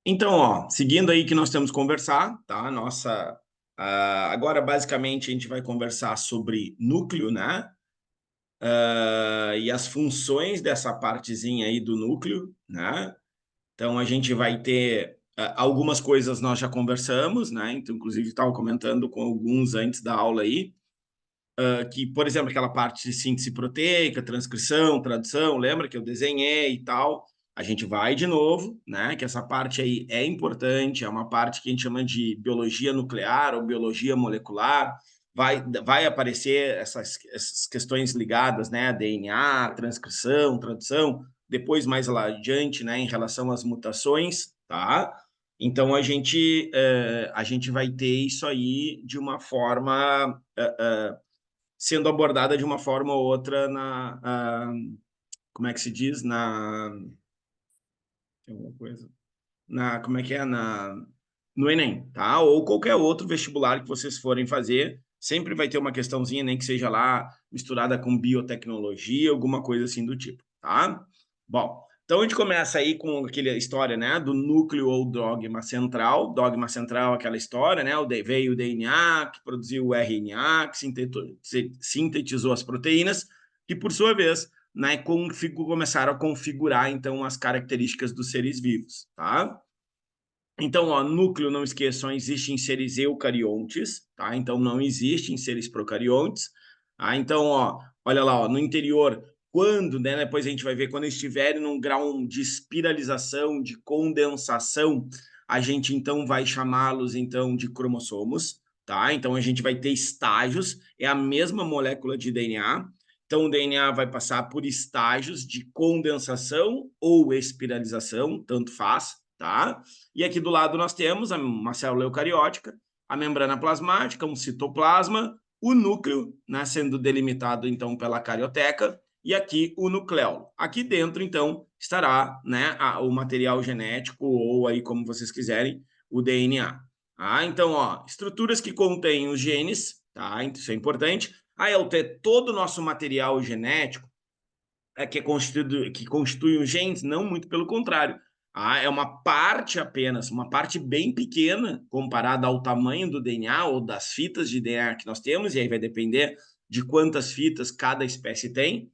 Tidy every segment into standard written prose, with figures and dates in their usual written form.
Então, ó, seguindo aí que nós temos que conversar, tá? Agora, basicamente, a gente vai conversar sobre núcleo, né? E as funções dessa partezinha aí do núcleo, né? Então, a gente vai ter algumas coisas nós já conversamos, né? Então, inclusive, estava comentando com alguns antes da aula aí, que, por exemplo, aquela parte de síntese proteica, transcrição, tradução, lembra que eu desenhei e tal? A gente vai de novo, né? Que essa parte aí é importante, é uma parte que a gente chama de biologia nuclear ou biologia molecular. Vai aparecer essas questões ligadas, né? DNA, transcrição, tradução, depois mais lá adiante, né? Em relação às mutações, tá? Então a gente vai ter isso aí de uma forma sendo abordada de uma forma ou outra como é que se diz? Tem alguma coisa? Como é que é? No Enem, tá? Ou qualquer outro vestibular que vocês forem fazer, sempre vai ter uma questãozinha, nem que seja lá misturada com biotecnologia, alguma coisa assim do tipo, tá? Bom, então a gente começa aí com aquela história, né, do núcleo ou dogma central. Dogma central, aquela história, né? Veio o DNA, que produziu o RNA, que sintetizou as proteínas, que por sua vez, né, começaram a configurar então as características dos seres vivos, tá? Então, ó, núcleo, não esqueçam, existe em seres eucariontes, tá? Então, não existe em seres procariontes. Ah, então, ó, olha lá, ó, no interior, quando, né, depois a gente vai ver, quando estiverem num grau de espiralização, de condensação, a gente, então, vai chamá-los, então, de cromossomos, tá? Então, a gente vai ter estágios, é a mesma molécula de DNA. Então, o DNA vai passar por estágios de condensação ou espiralização, tanto faz, tá? E aqui do lado nós temos uma célula eucariótica, a membrana plasmática, um citoplasma, o núcleo, né, sendo delimitado então pela carioteca, e aqui o nucleolo. Aqui dentro, então, estará, né, o material genético, ou aí como vocês quiserem, o DNA. Então, ó, estruturas que contêm os genes, tá? Isso é importante. Aí, ao ter todo o nosso material genético, que constitui os genes, não muito pelo contrário. É uma parte apenas, uma parte bem pequena comparada ao tamanho do DNA ou das fitas de DNA que nós temos, e aí vai depender de quantas fitas cada espécie tem.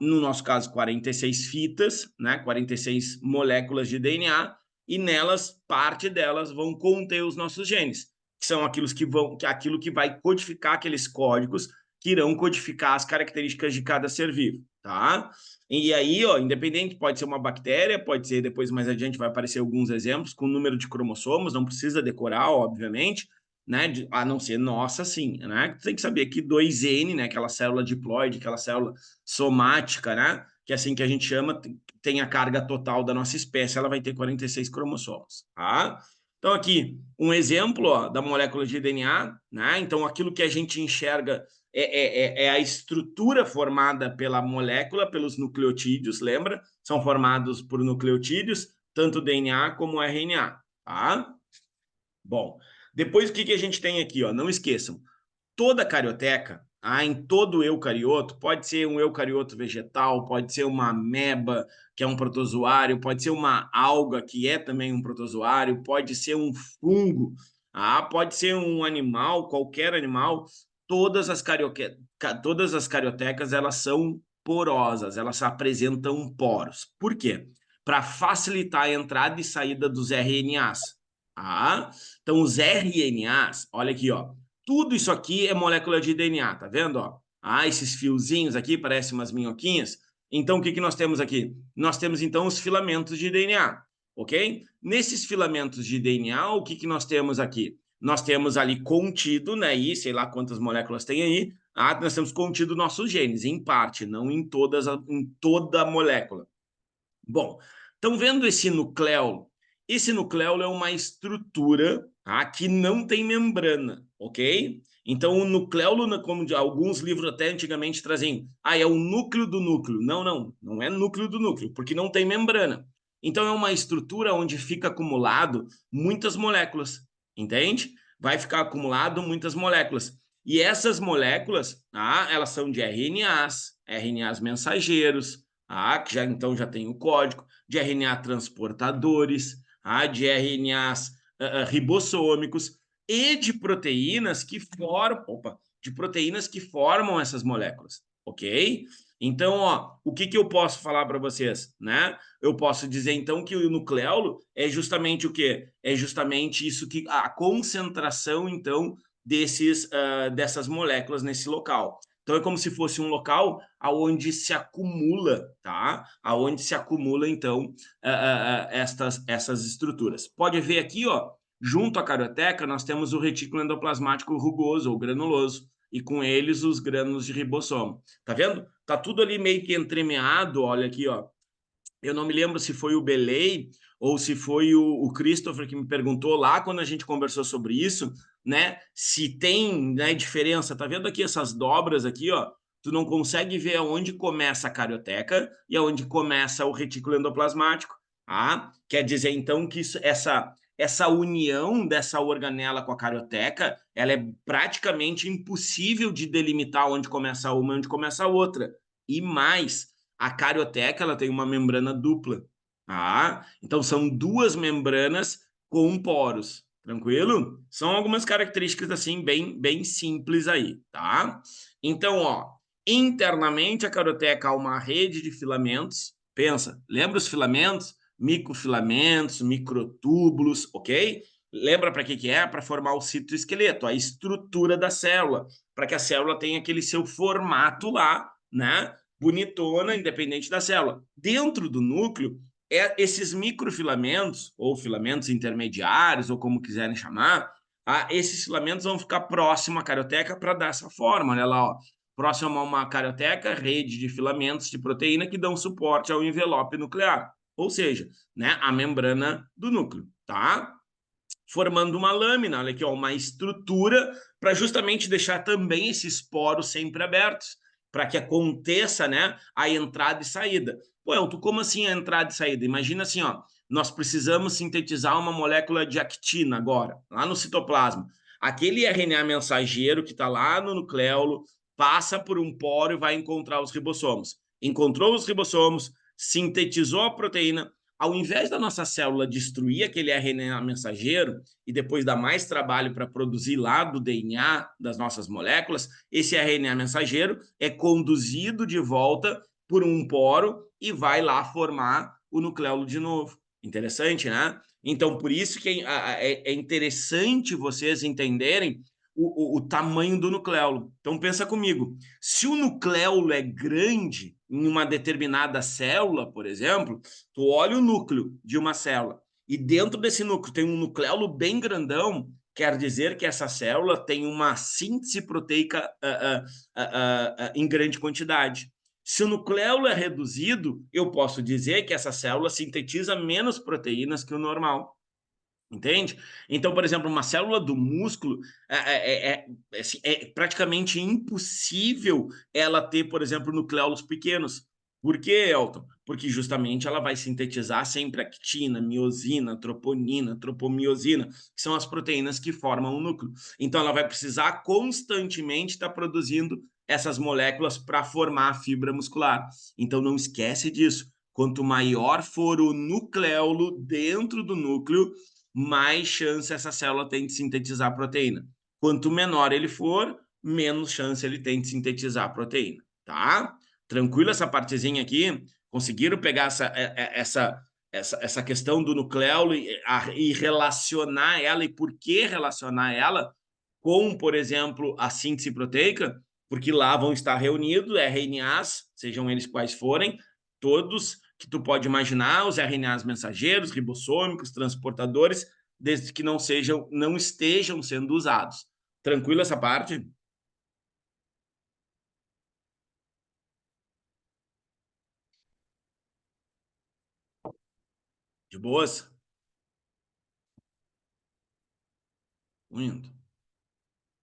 No nosso caso, 46 fitas, né? 46 moléculas de DNA, e nelas, parte delas vão conter os nossos genes, que são aquilo que vai codificar aqueles códigos que irão codificar as características de cada ser vivo, tá? E aí, ó, independente, pode ser uma bactéria, pode ser, depois mais adiante vai aparecer alguns exemplos com número de cromossomos, não precisa decorar, obviamente, né, a não ser nossa, sim, né? Tem que saber que 2N, né, aquela célula diploide, aquela célula somática, né, que é assim que a gente chama, tem a carga total da nossa espécie, ela vai ter 46 cromossomos, tá? Então aqui, um exemplo, ó, da molécula de DNA, né? Então aquilo que a gente enxerga é a estrutura formada pela molécula, pelos nucleotídeos, lembra? São formados por nucleotídeos, tanto DNA como RNA, tá? Bom, depois o que a gente tem aqui, ó? Não esqueçam, toda carioteca, em todo eucarioto, pode ser um eucarioto vegetal, pode ser uma ameba, que é um protozoário, pode ser uma alga, que é também um protozoário, pode ser um fungo, pode ser um animal, qualquer animal, todas as cariotecas, elas são porosas, elas apresentam poros. Por quê? Para facilitar a entrada e saída dos RNAs. Então, os RNAs, olha aqui, ó, tudo isso aqui é molécula de DNA, tá vendo? Ó? Esses fiozinhos aqui parecem umas minhoquinhas. Então, o que nós temos aqui? Nós temos, então, os filamentos de DNA, ok? Nesses filamentos de DNA, o que nós temos aqui? Nós temos ali contido, né? E sei lá quantas moléculas tem aí. Nós temos contido nossos genes, em parte, não em toda a molécula. Bom, então vendo esse nucleolo é uma estrutura, que não tem membrana, ok? Então o nucleolo, como alguns livros até antigamente traziam, é o núcleo do núcleo. Não, não é núcleo do núcleo, porque não tem membrana. Então é uma estrutura onde fica acumulado muitas moléculas, entende? Vai ficar acumulado muitas moléculas. E essas moléculas, elas são de RNAs mensageiros, que já então já tem o código de RNA transportadores, de RNAs ribossômicos e de proteínas que formam essas moléculas, ok? Então, ó, o que eu posso falar para vocês, né? Eu posso dizer, então, que o nucleolo é justamente o quê? É justamente isso, que a concentração, então, dessas moléculas nesse local. Então, é como se fosse um local aonde se acumula, tá? Aonde se acumula, então, essas estruturas. Pode ver aqui, ó, junto à carioteca, nós temos o retículo endoplasmático rugoso ou granuloso, e com eles os grânulos de ribossomo. Tá vendo? Tá tudo ali meio que entremeado, olha aqui, ó. Eu não me lembro se foi o Belay ou se foi o Christopher que me perguntou lá quando a gente conversou sobre isso, né? Se tem, né, diferença. Tá vendo aqui essas dobras aqui, ó? Tu não consegue ver aonde começa a carioteca e aonde começa o retículo endoplasmático. Ah, quer dizer então que essa união dessa organela com a carioteca, ela é praticamente impossível de delimitar onde começa uma e onde começa a outra. E mais, a carioteca ela tem uma membrana dupla, tá? Então são duas membranas com poros, tranquilo? São algumas características assim bem simples aí, tá? Então, ó, internamente a carioteca há uma rede de filamentos. Pensa, lembra os filamentos? Microfilamentos, microtúbulos, ok? Lembra para que é? Para formar o citoesqueleto, a estrutura da célula, para que a célula tenha aquele seu formato lá, né? Bonitona, independente da célula. Dentro do núcleo, esses microfilamentos, ou filamentos intermediários, ou como quiserem chamar, esses filamentos vão ficar próximo à carioteca para dar essa forma. Olha lá, ó. Próximo a uma carioteca, rede de filamentos de proteína que dão suporte ao envelope nuclear, ou seja, né, a membrana do núcleo, tá? Formando uma lâmina, olha aqui, ó, uma estrutura para justamente deixar também esses poros sempre abertos, para que aconteça, né, a entrada e saída. Pô, Elton, como assim a entrada e saída? Imagina assim, ó, nós precisamos sintetizar uma molécula de actina agora, lá no citoplasma. Aquele RNA mensageiro que está lá no nucleolo passa por um poro e vai encontrar os ribossomos. Encontrou os ribossomos, sintetizou a proteína, ao invés da nossa célula destruir aquele RNA mensageiro e depois dar mais trabalho para produzir lá do DNA das nossas moléculas, esse RNA mensageiro é conduzido de volta por um poro e vai lá formar o nucleolo de novo. Interessante, né? Então, por isso que é interessante vocês entenderem o tamanho do nucleolo. Então, pensa comigo. Se o nucleolo é grande em uma determinada célula, por exemplo, tu olha o núcleo de uma célula e dentro desse núcleo tem um nucleolo bem grandão, quer dizer que essa célula tem uma síntese proteica em grande quantidade. Se o nucleolo é reduzido, eu posso dizer que essa célula sintetiza menos proteínas que o normal. Entende? Então, por exemplo, uma célula do músculo é praticamente impossível ela ter, por exemplo, nucleolos pequenos. Por quê, Elton? Porque justamente ela vai sintetizar sempre actina, miosina, troponina, tropomiosina, que são as proteínas que formam o núcleo. Então, ela vai precisar constantemente estar produzindo essas moléculas para formar a fibra muscular. Então, não esquece disso. Quanto maior for o nucleolo dentro do núcleo, mais chance essa célula tem de sintetizar a proteína. Quanto menor ele for, menos chance ele tem de sintetizar a proteína, tá? Tranquilo essa partezinha aqui? Conseguiram pegar essa questão do nucleolo e relacionar ela, e por que relacionar ela com, por exemplo, a síntese proteica? Porque lá vão estar reunidos RNAs, sejam eles quais forem, todos que tu pode imaginar, os RNAs mensageiros, ribossômicos, transportadores, desde que não estejam sendo usados. Tranquilo essa parte? De boas? Indo.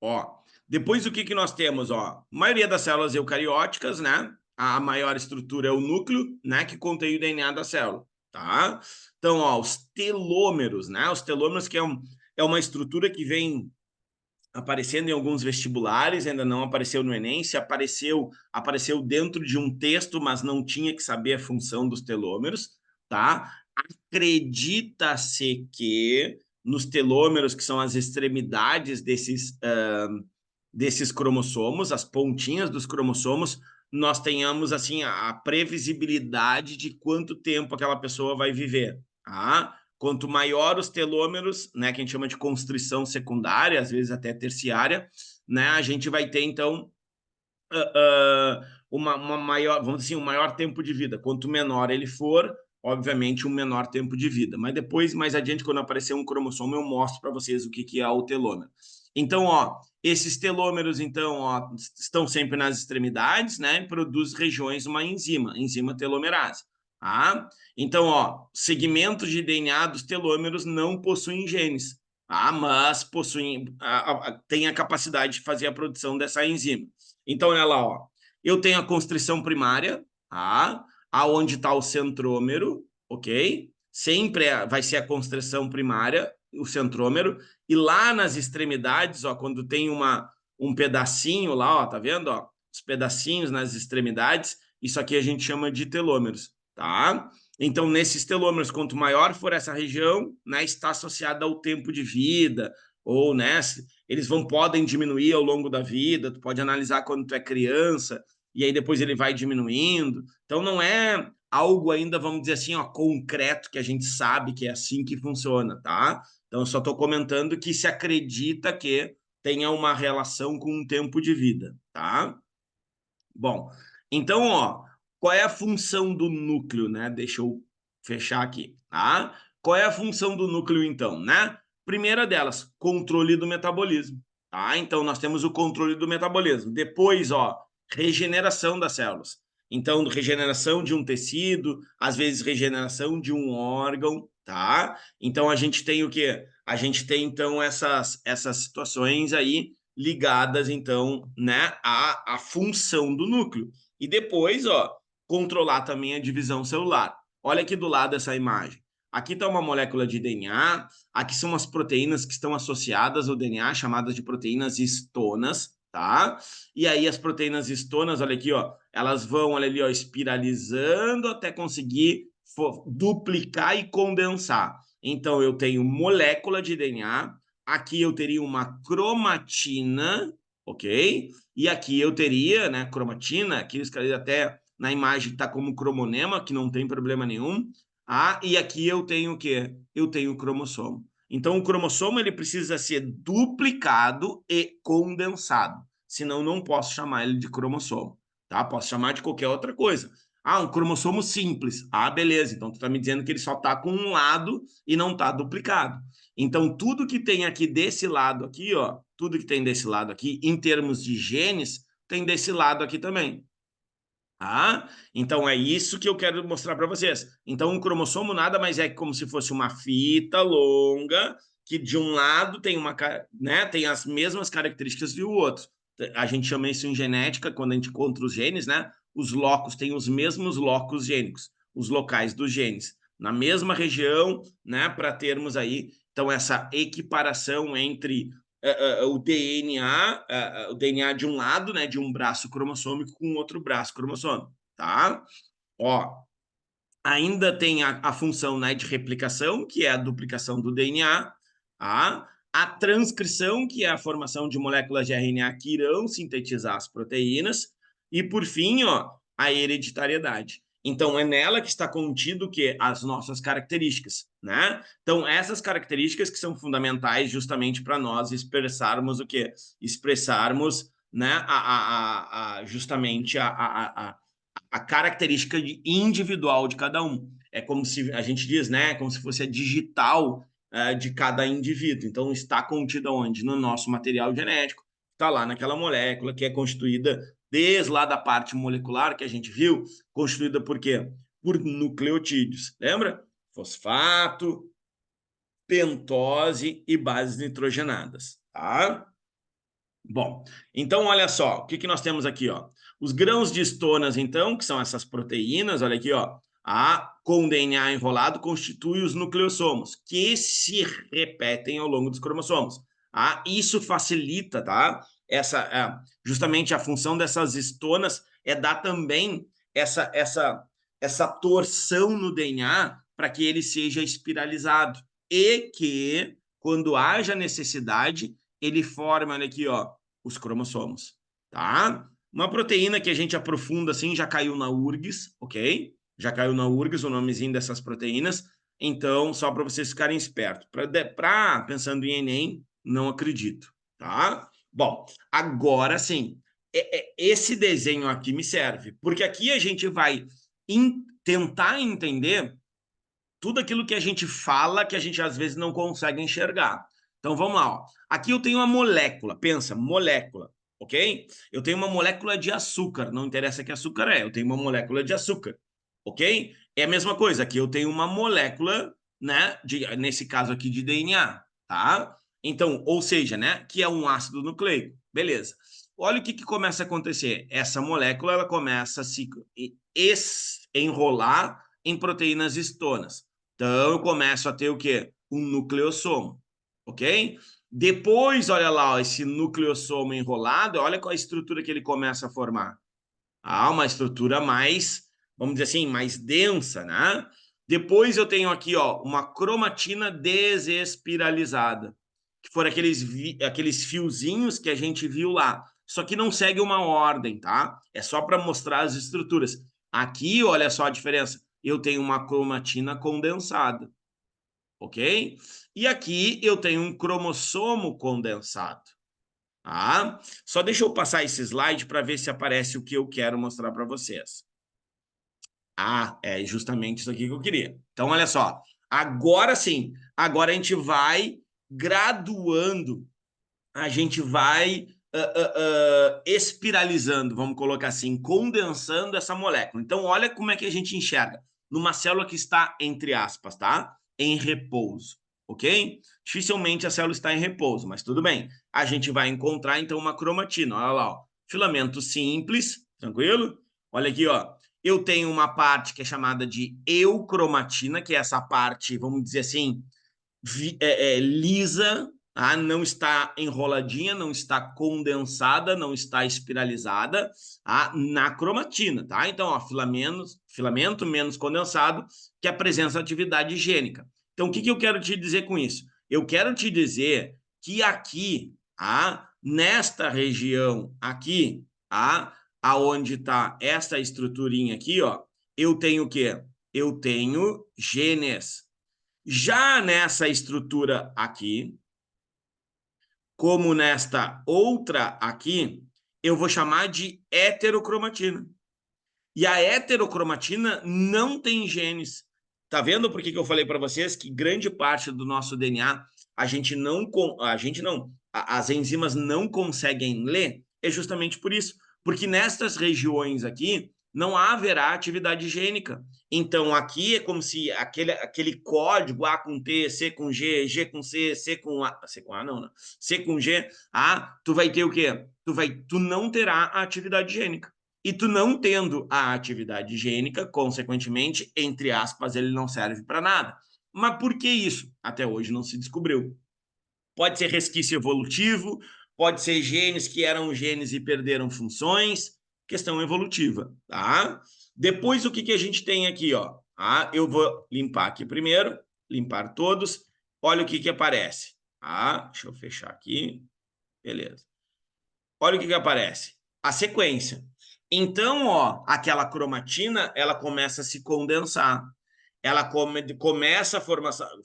Ó, depois o que nós temos? Ó, a maioria das células eucarióticas, né? A maior estrutura é o núcleo, né? Que contém o DNA da célula, tá? Então, ó, os telômeros, né? Os telômeros que é uma estrutura que vem aparecendo em alguns vestibulares, ainda não apareceu no Enem, se apareceu, apareceu dentro de um texto, mas não tinha que saber a função dos telômeros, tá? Acredita-se que nos telômeros, que são as extremidades desses cromossomos, as pontinhas dos cromossomos, nós tenhamos assim a previsibilidade de quanto tempo aquela pessoa vai viver. Tá? Quanto maior os telômeros, né, que a gente chama de constrição secundária, às vezes até terciária, né, a gente vai ter então uma maior, vamos dizer assim, um maior tempo de vida. Quanto menor ele for, obviamente, um menor tempo de vida. Mas depois, mais adiante, quando aparecer um cromossomo, eu mostro para vocês o que é o telômero. Então, ó, esses telômeros, então, ó, estão sempre nas extremidades, né? E produz regiões uma enzima telomerase. Tá? Então, ó, segmentos de DNA dos telômeros não possuem genes, tá? Mas possuem, têm a capacidade de fazer a produção dessa enzima. Então, olha lá, ó. Eu tenho a constrição primária, tá? Aonde está o centrômero, ok? Sempre vai ser a constrição primária, o centrômero. E lá nas extremidades, ó, quando tem um pedacinho lá, ó, tá vendo? Ó, os pedacinhos nas extremidades, isso aqui a gente chama de telômeros, tá? Então, nesses telômeros, quanto maior for essa região, né, está associada ao tempo de vida, ou, né, eles podem diminuir ao longo da vida, tu pode analisar quando tu é criança, e aí depois ele vai diminuindo. Então não é algo ainda, vamos dizer assim, ó, concreto, que a gente sabe que é assim que funciona, tá? Então eu só estou comentando que se acredita que tenha uma relação com o tempo de vida, tá? Bom, então, ó, qual é a função do núcleo, né? Deixa eu fechar aqui, tá? Qual é a função do núcleo, então, né? Primeira delas, controle do metabolismo, tá? Então, nós temos o controle do metabolismo. Depois, ó, regeneração das células. Então, regeneração de um tecido, às vezes regeneração de um órgão, tá? Então, a gente tem o quê? A gente tem, então, essas situações aí ligadas, então, né, à função do núcleo. E depois, ó, controlar também a divisão celular. Olha aqui do lado essa imagem. Aqui está uma molécula de DNA, aqui são as proteínas que estão associadas ao DNA, chamadas de proteínas histonas, tá? E aí as proteínas histonas, olha aqui, ó, elas vão, olha ali, ó, espiralizando até conseguir duplicar e condensar. Então, eu tenho molécula de DNA, aqui eu teria uma cromatina, ok? E aqui eu teria, né, cromatina, aqui eu escrevi até na imagem que está como cromonema, que não tem problema nenhum. Ah, e aqui eu tenho o quê? Eu tenho o cromossomo. Então, o cromossomo ele precisa ser duplicado e condensado, senão não posso chamar ele de cromossomo, tá? Posso chamar de qualquer outra coisa. Ah, um cromossomo simples. Ah, beleza. Então, tu está me dizendo que ele só está com um lado e não está duplicado. Então, tudo que tem aqui desse lado aqui, ó, tudo que tem desse lado aqui, em termos de genes, tem desse lado aqui também. Tá? Então, é isso que eu quero mostrar para vocês. Então, um cromossomo nada mais é que como se fosse uma fita longa, que de um lado tem né, tem as mesmas características do outro. A gente chama isso em genética, quando a gente encontra os genes, né? Os locos têm os mesmos locos gênicos, os locais dos genes, na mesma região, né? Para termos aí, então, essa equiparação entre o DNA de um lado, né, de um braço cromossômico com outro braço cromossômico, tá? Ó, ainda tem a função, né, de replicação, que é a duplicação do DNA, tá? A transcrição, que é a formação de moléculas de RNA que irão sintetizar as proteínas, e por fim, ó, a hereditariedade. Então, é nela que está contido que as nossas características, né? Então, essas características que são fundamentais justamente para nós expressarmos o quê? Expressarmos, né, justamente a característica individual de cada um. É como se a gente diz, né? Como se fosse a digital de cada indivíduo. Então, está contida onde? No nosso material genético. Está lá naquela molécula que é constituída desde lá da parte molecular que a gente viu, constituída por quê? Por nucleotídeos. Lembra? Fosfato, pentose e bases nitrogenadas. Tá? Bom, então olha só, o que nós temos aqui, ó? Os grãos de histonas, então, que são essas proteínas, olha aqui, ó, com DNA enrolado, constitui os nucleossomos, que se repetem ao longo dos cromossomos. Isso facilita, tá? Justamente a função dessas histonas é dar também essa torção no DNA para que ele seja espiralizado e que, quando haja necessidade, ele forme, olha aqui, ó, os cromossomos, tá? Uma proteína que a gente aprofunda assim, já caiu na URGS, ok? Já caiu na URGS o nomezinho dessas proteínas, então, só para vocês ficarem espertos. Pensando em Enem, não acredito, tá? Bom, agora sim, esse desenho aqui me serve, porque aqui a gente vai tentar entender tudo aquilo que a gente fala que a gente às vezes não consegue enxergar. Então vamos lá, ó. Aqui eu tenho uma molécula, pensa, molécula, ok? Eu tenho uma molécula de açúcar, não interessa que açúcar é, eu tenho uma molécula de açúcar, ok? É a mesma coisa, aqui eu tenho uma molécula, né, nesse caso aqui de DNA, tá? Então, ou seja, né, que é um ácido nucleico, beleza. Olha o que começa a acontecer. Essa molécula, ela começa a se enrolar em proteínas histonas. Então, eu começo a ter o quê? Um nucleossomo, ok? Depois, olha lá, ó, esse nucleossomo enrolado, olha qual a estrutura que ele começa a formar. Ah, uma estrutura mais, vamos dizer assim, mais densa, né? Depois eu tenho aqui, ó, uma cromatina desespiralizada, que foram aqueles fiozinhos que a gente viu lá. Só que não segue uma ordem, tá? É só para mostrar as estruturas. Aqui, olha só a diferença. Eu tenho uma cromatina condensada, ok? E aqui eu tenho um cromossomo condensado. Tá? Só deixa eu passar esse slide para ver se aparece o que eu quero mostrar para vocês. Ah, é justamente isso aqui que eu queria. Então, olha só. Agora sim, agora a gente vai graduando, a gente vai espiralizando, vamos colocar assim, condensando essa molécula. Então, olha como é que a gente enxerga. Numa célula que está, entre aspas, tá? Em repouso, ok? Dificilmente a célula está em repouso, mas tudo bem. A gente vai encontrar, então, uma cromatina. Olha lá, ó. Filamento simples, tranquilo? Olha aqui, ó. Eu tenho uma parte que é chamada de eucromatina, que é essa parte, vamos dizer assim, lisa, tá? Não está enroladinha, não está condensada, não está espiralizada, tá? Na cromatina, tá? Então, ó, filamento menos condensado, que apresenta atividade higiênica. Então, o que eu quero te dizer com isso? Eu quero te dizer que aqui, tá? Nesta região aqui, tá? Aonde está essa estruturinha aqui, ó, eu tenho o quê? Eu tenho genes. Já nessa estrutura aqui, como nesta outra aqui, eu vou chamar de heterocromatina. E a heterocromatina não tem genes. Tá vendo por que eu falei para vocês que grande parte do nosso DNA as enzimas não conseguem ler? É justamente por isso, porque nestas regiões aqui não haverá atividade gênica. Então aqui é como se aquele código A com T, C com G, G com C, C com A, C com A não, C com G, tu vai ter o quê? Tu não terá a atividade gênica. E tu não tendo a atividade higiênica, consequentemente, entre aspas, ele não serve para nada. Mas por que isso? Até hoje não se descobriu. Pode ser resquício evolutivo, pode ser genes que eram genes e perderam funções, questão evolutiva, tá? Depois, o que a gente tem aqui, ó? Eu vou limpar aqui primeiro, limpar todos. Olha o que aparece. Deixa eu fechar aqui. Beleza. Olha o que aparece. A sequência. Então, ó, aquela cromatina, ela começa a se condensar. Ela começa a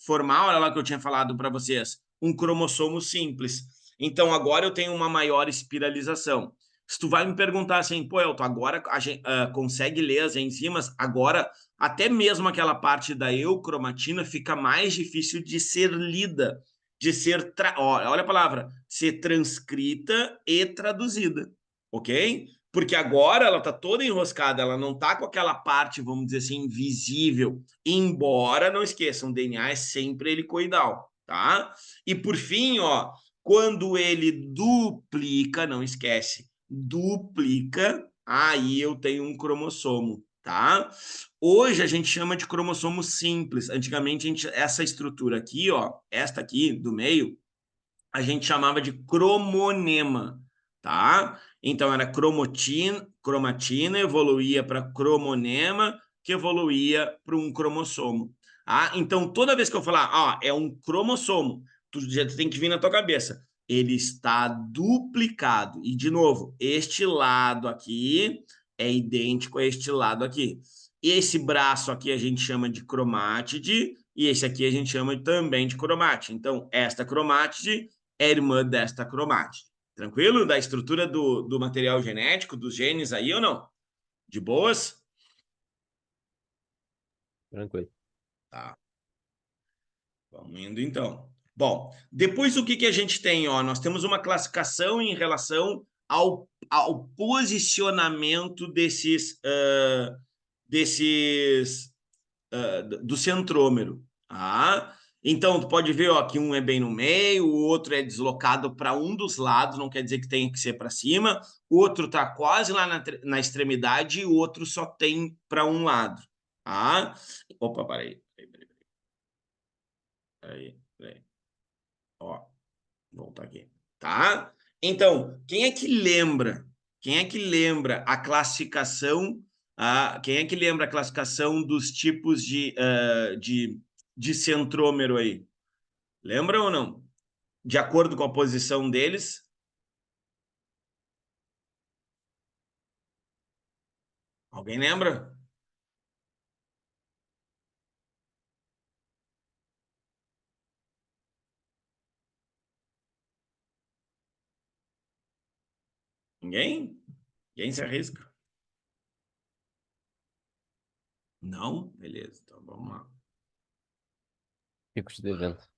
formar, olha lá que eu tinha falado para vocês, um cromossomo simples. Então, agora eu tenho uma maior espiralização. Se tu vai me perguntar assim, pô, Elton, agora a gente consegue ler as enzimas, agora até mesmo aquela parte da eucromatina fica mais difícil de ser lida, de ser, olha a palavra, ser transcrita e traduzida, ok? Porque agora ela está toda enroscada, ela não está com aquela parte, vamos dizer assim, visível. Embora, não esqueçam, o DNA é sempre helicoidal, tá? E por fim, ó, quando ele duplica, não esquece, duplica, aí eu tenho um cromossomo, tá? Hoje a gente chama de cromossomo simples. Antigamente, essa estrutura aqui, ó, esta aqui do meio, a gente chamava de cromonema, tá? Então era cromatina evoluía para cromonema, que evoluía para um cromossomo. Ah, então, toda vez que eu falar, ó, é um cromossomo, tu já tem que vir na tua cabeça. Ele está duplicado. E, de novo, este lado aqui é idêntico a este lado aqui. Esse braço aqui a gente chama de cromátide e esse aqui a gente chama também de cromátide. Então, esta cromátide é irmã desta cromátide. Tranquilo? Da estrutura do material genético, dos genes aí ou não? De boas? Tranquilo. Tá. Vamos indo então. Bom, depois o que, que a gente tem? Ó, nós temos uma classificação em relação ao posicionamento do centrômero. Tá? Então, tu pode ver ó, que um é bem no meio, o outro é deslocado para um dos lados, não quer dizer que tem que ser para cima, o outro está quase lá na extremidade e o outro só tem para um lado. Tá? Opa, peraí. Peraí. Ó, voltar aqui. Tá? Então, quem é que lembra? Quem é que lembra a classificação? Quem é que lembra a classificação dos tipos de centrômero aí? Lembra ou não? De acordo com a posição deles? Alguém lembra? Ninguém? Ninguém se arrisca? Não? Beleza, então vamos lá. Picos de evento.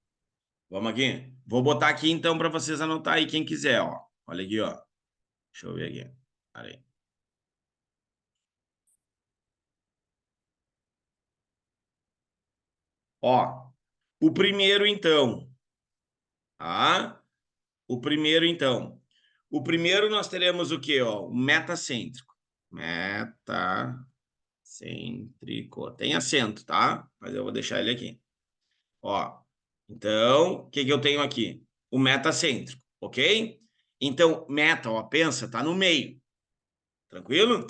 Vamos aqui. Vou botar aqui então para vocês anotar aí quem quiser, ó. Olha aqui, ó. Deixa eu ver aqui. Peraí. Ó, o primeiro então, tá? O primeiro então. O primeiro nós teremos o quê, ó? O metacêntrico. Metacêntrico. Tem acento, tá? Mas eu vou deixar ele aqui. Ó. Então, o que que eu tenho aqui? O metacêntrico, ok? Então, meta, ó, pensa, tá no meio. Tranquilo?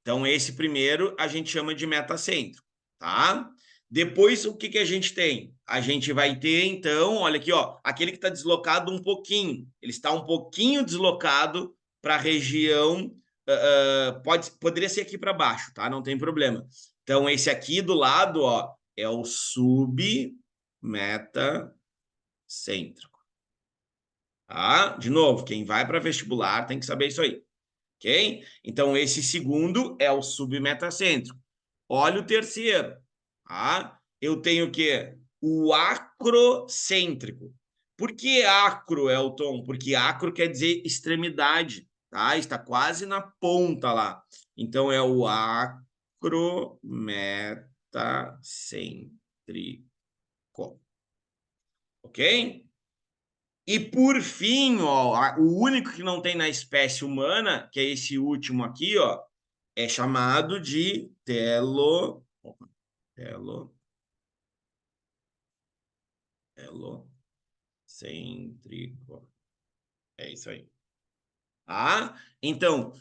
Então, esse primeiro a gente chama de metacêntrico, tá? Depois, o que que a gente tem? A gente vai ter, então, olha aqui, ó, aquele que está deslocado um pouquinho. Ele está um pouquinho deslocado para a região. Poderia ser aqui para baixo, tá? Não tem problema. Então, esse aqui do lado, ó, é o submetacêntrico. Tá? De novo, quem vai para vestibular tem que saber isso aí. Ok? Então, esse segundo é o submetacêntrico. Olha o terceiro. Tá? Eu tenho o quê? O acrocêntrico. Por que acro, Elton? Porque acro quer dizer extremidade. Tá? Está quase na ponta lá. Então, é o acrometacêntrico. Ok? E por fim, ó, o único que não tem na espécie humana, que é esse último aqui, ó, é chamado de telo, telocêntrico. É isso aí. Tá? Então,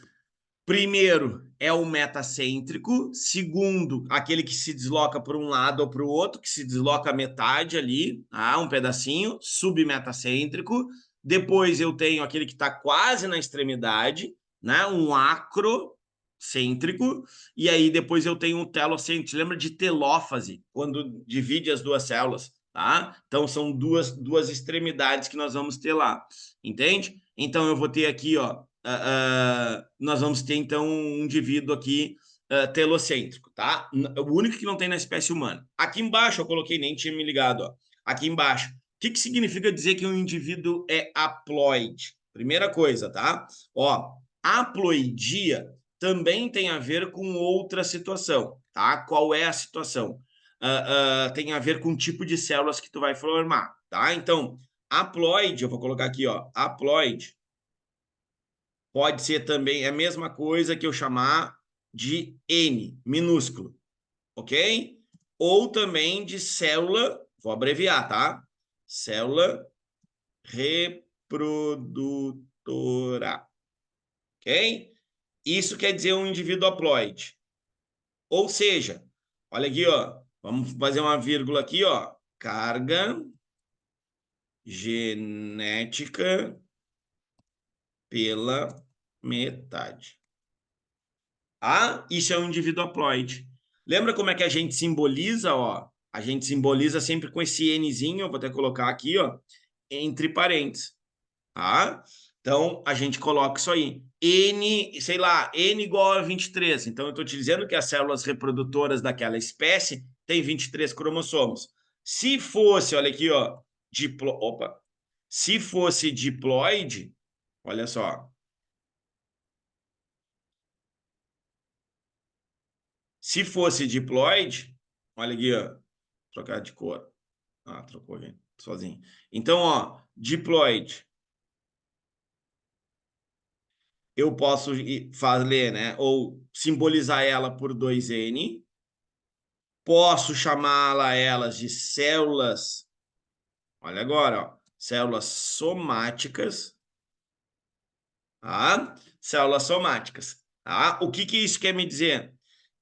primeiro é o metacêntrico, segundo, aquele que se desloca por um lado ou para o outro, que se desloca a metade ali, tá? Um pedacinho, submetacêntrico. Depois eu tenho aquele que está quase na extremidade, né? Um acrocêntrico. E aí depois eu tenho um telocêntrico. Lembra de telófase, quando divide as duas células, tá? Então são duas extremidades que nós vamos ter lá, entende? Então eu vou ter aqui, ó, nós vamos ter, então, um indivíduo aqui telocêntrico, tá? O único que não tem na espécie humana. Aqui embaixo, eu coloquei, nem tinha me ligado, ó. Aqui embaixo. O que significa dizer que um indivíduo é haploide? Primeira coisa, tá? Ó, haploidia também tem a ver com outra situação, tá? Qual é a situação? Tem a ver com o tipo de células que tu vai formar, tá? Então, haploide, eu vou colocar aqui, ó, haploide, pode ser também a mesma coisa que eu chamar de N, minúsculo, ok? Ou também de célula, vou abreviar, tá? Célula reprodutora, ok? Isso quer dizer um indivíduo haploide. Ou seja, olha aqui, ó, Vamos fazer uma vírgula aqui, ó. Carga genética pela metade. Ah, isso é um indivíduo haploide. Lembra como é que a gente simboliza, ó? A gente simboliza sempre com esse Nzinho, eu vou até colocar aqui, ó, entre parênteses, tá? Então, a gente coloca isso aí. N, sei lá, N igual a 23. Então, eu estou te dizendo que as células reprodutoras daquela espécie têm 23 cromossomos. Se fosse, olha aqui, ó, opa, se fosse diploide, olha só, se fosse diploide, olha aqui, ó, trocar de cor. Ah, trocou, gente, sozinho. Então, ó, diploide, eu posso fazer, né, ou simbolizar ela por 2N, posso chamá-la elas de células, olha agora, ó, células somáticas, tá? Células somáticas, tá? O que que isso quer me dizer?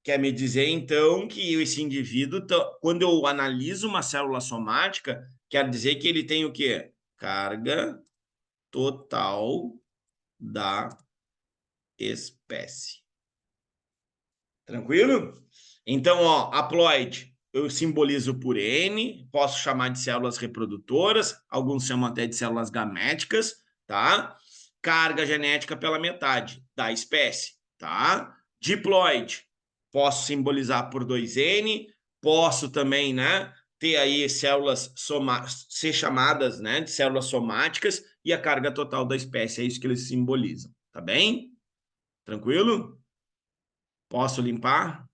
Quer me dizer, então, que esse indivíduo, quando eu analiso uma célula somática, quer dizer que ele tem o quê? Carga total da espécie. Tranquilo? Então, ó, haploide, eu simbolizo por N, posso chamar de células reprodutoras, alguns chamam até de células gaméticas, tá? Carga genética pela metade da espécie, tá? Diploide, posso simbolizar por 2N, posso também, né, ter aí células ser chamadas, né, de células somáticas e a carga total da espécie, é isso que eles simbolizam, tá bem? Tranquilo? Posso limpar?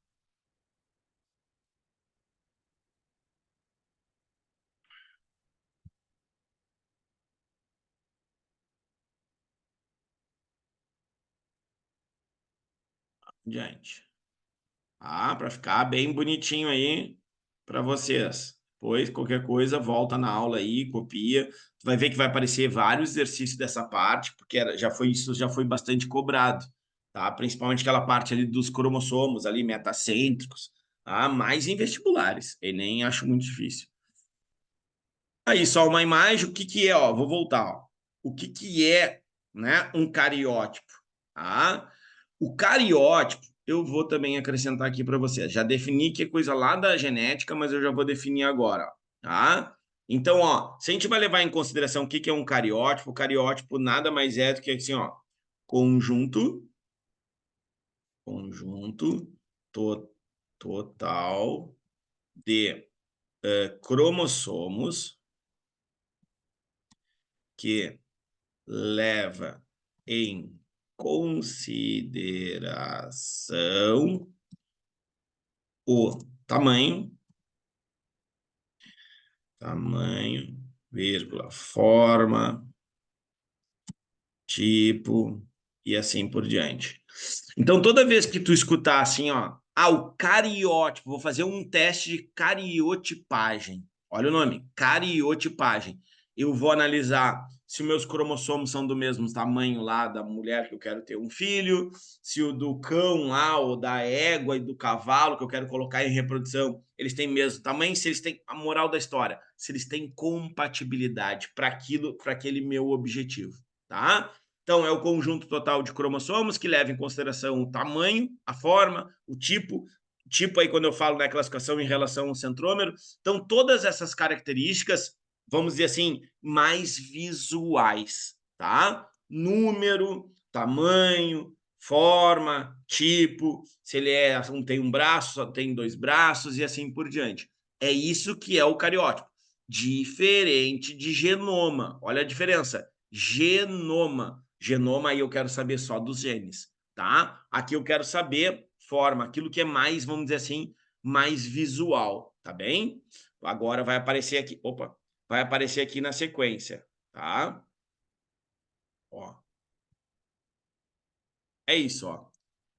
Diante. Ah, para ficar bem bonitinho aí para vocês. Depois, qualquer coisa, volta na aula aí, copia. Tu vai ver que vai aparecer vários exercícios dessa parte, porque já foi isso, já foi bastante cobrado, tá? Principalmente aquela parte ali dos cromossomos ali metacêntricos, tá? Mais em vestibulares. Eu nem acho muito difícil. Aí, só uma imagem, o que que é, ó, vou voltar, ó. O que que é, né, um cariótipo, tá? O cariótipo, eu vou também acrescentar aqui para você. Já defini que é coisa lá da genética, mas eu já vou definir agora, ó, tá? Então, ó, se a gente vai levar em consideração o que que é um cariótipo, o cariótipo nada mais é do que assim, ó, conjunto, conjunto total de cromossomos que leva em consideração o tamanho, vírgula, forma, tipo e assim por diante. Então, toda vez que tu escutar assim, ó, o cariótipo, vou fazer um teste de cariotipagem. Olha o nome, cariotipagem. Eu vou analisar se os meus cromossomos são do mesmo tamanho lá da mulher que eu quero ter um filho, se o do cão lá, ou da égua e do cavalo que eu quero colocar em reprodução, eles têm mesmo tamanho, se eles têm a moral da história, se eles têm compatibilidade para aquilo, para aquele meu objetivo, tá? Então, é o conjunto total de cromossomos que leva em consideração o tamanho, a forma, o tipo aí quando eu falo na classificação em relação ao centrômero. Então, todas essas características, vamos dizer assim, mais visuais, tá? Número, tamanho, forma, tipo, se ele tem um braço, só tem dois braços e assim por diante. É isso que é o cariótipo. Diferente de genoma. Olha a diferença. Genoma. Genoma aí eu quero saber só dos genes, tá? Aqui eu quero saber forma, aquilo que é mais, vamos dizer assim, mais visual, tá bem? Agora vai aparecer aqui, opa, vai aparecer aqui na sequência, tá? Ó, é isso, ó.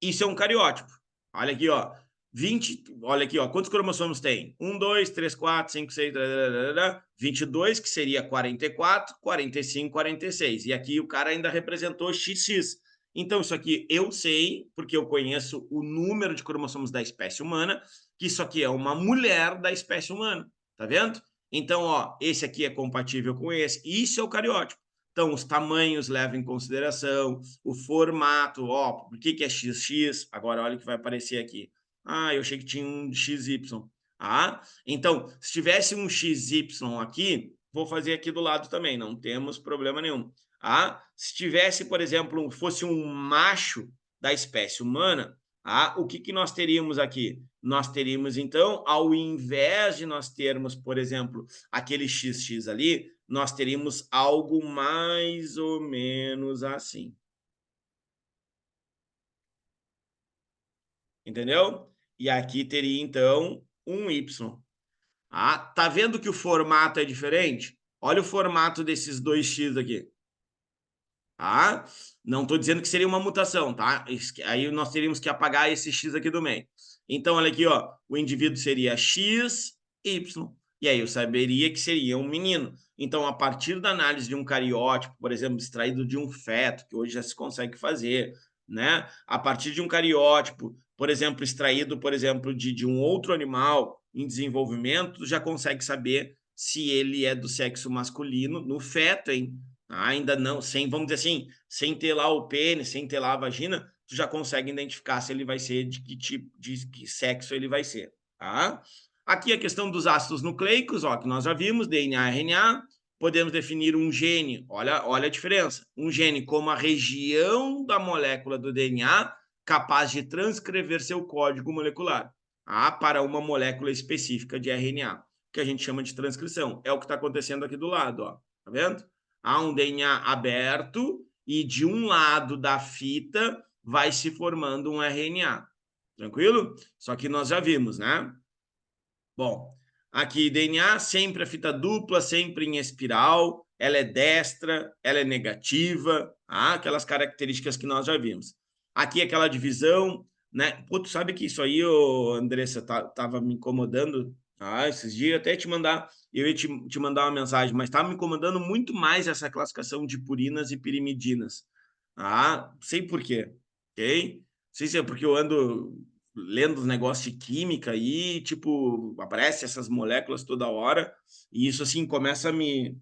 Isso é um cariótipo. Olha aqui, ó. 20, olha aqui, ó. Quantos cromossomos tem? 1, 2, 3, 4, 5, 6, 22, que seria 44, 45, 46. E aqui o cara ainda representou XX. Então, isso aqui eu sei, porque eu conheço o número de cromossomos da espécie humana, que isso aqui é uma mulher da espécie humana, tá vendo? Então, ó, esse aqui é compatível com esse, isso é o cariótipo. Então, os tamanhos levam em consideração, o formato, ó, por que é XX? Agora, olha o que vai aparecer aqui. Ah, eu achei que tinha um XY. Ah, então, se tivesse um XY aqui, vou fazer aqui do lado também, não temos problema nenhum. Ah, se tivesse, por exemplo, fosse um macho da espécie humana, o que nós teríamos aqui? Nós teríamos, então, ao invés de nós termos, por exemplo, aquele XX ali, nós teríamos algo mais ou menos assim. Entendeu? E aqui teria, então, um Y. Tá vendo que o formato é diferente? Olha o formato desses dois X aqui. Tá? Não estou dizendo que seria uma mutação, tá? Aí nós teríamos que apagar esse X aqui do meio. Então, olha aqui, ó, o indivíduo seria X, Y. E aí eu saberia que seria um menino. Então, a partir da análise de um cariótipo, por exemplo, extraído de um feto, que hoje já se consegue fazer, né? A partir de um cariótipo, por exemplo, extraído, por exemplo, de um outro animal em desenvolvimento, já consegue saber se ele é do sexo masculino no feto, hein? Ainda não, sem, vamos dizer assim, sem ter lá o pênis, sem ter lá a vagina, tu já consegue identificar se ele vai ser de que tipo, de que sexo ele vai ser, tá? Aqui a questão dos ácidos nucleicos, ó, que nós já vimos, DNA e RNA, podemos definir um gene, olha a diferença, um gene como a região da molécula do DNA capaz de transcrever seu código molecular, para uma molécula específica de RNA, que a gente chama de transcrição. É o que está acontecendo aqui do lado, ó, tá vendo? Há um DNA aberto e de um lado da fita vai se formando um RNA. Tranquilo? Só que nós já vimos, né? Bom, aqui DNA sempre a fita dupla, sempre em espiral, ela é destra, ela é negativa, aquelas características que nós já vimos. Aqui aquela divisão, né? Pô, tu sabe que isso aí, ô, Andressa, tava me incomodando esses dias, até eu ia te mandar uma mensagem, mas estava me incomodando muito mais essa classificação de purinas e pirimidinas. Sei por quê, ok? Não sei se é porque eu ando lendo os negócios de química e, tipo, aparece essas moléculas toda hora, e isso, assim, começa a me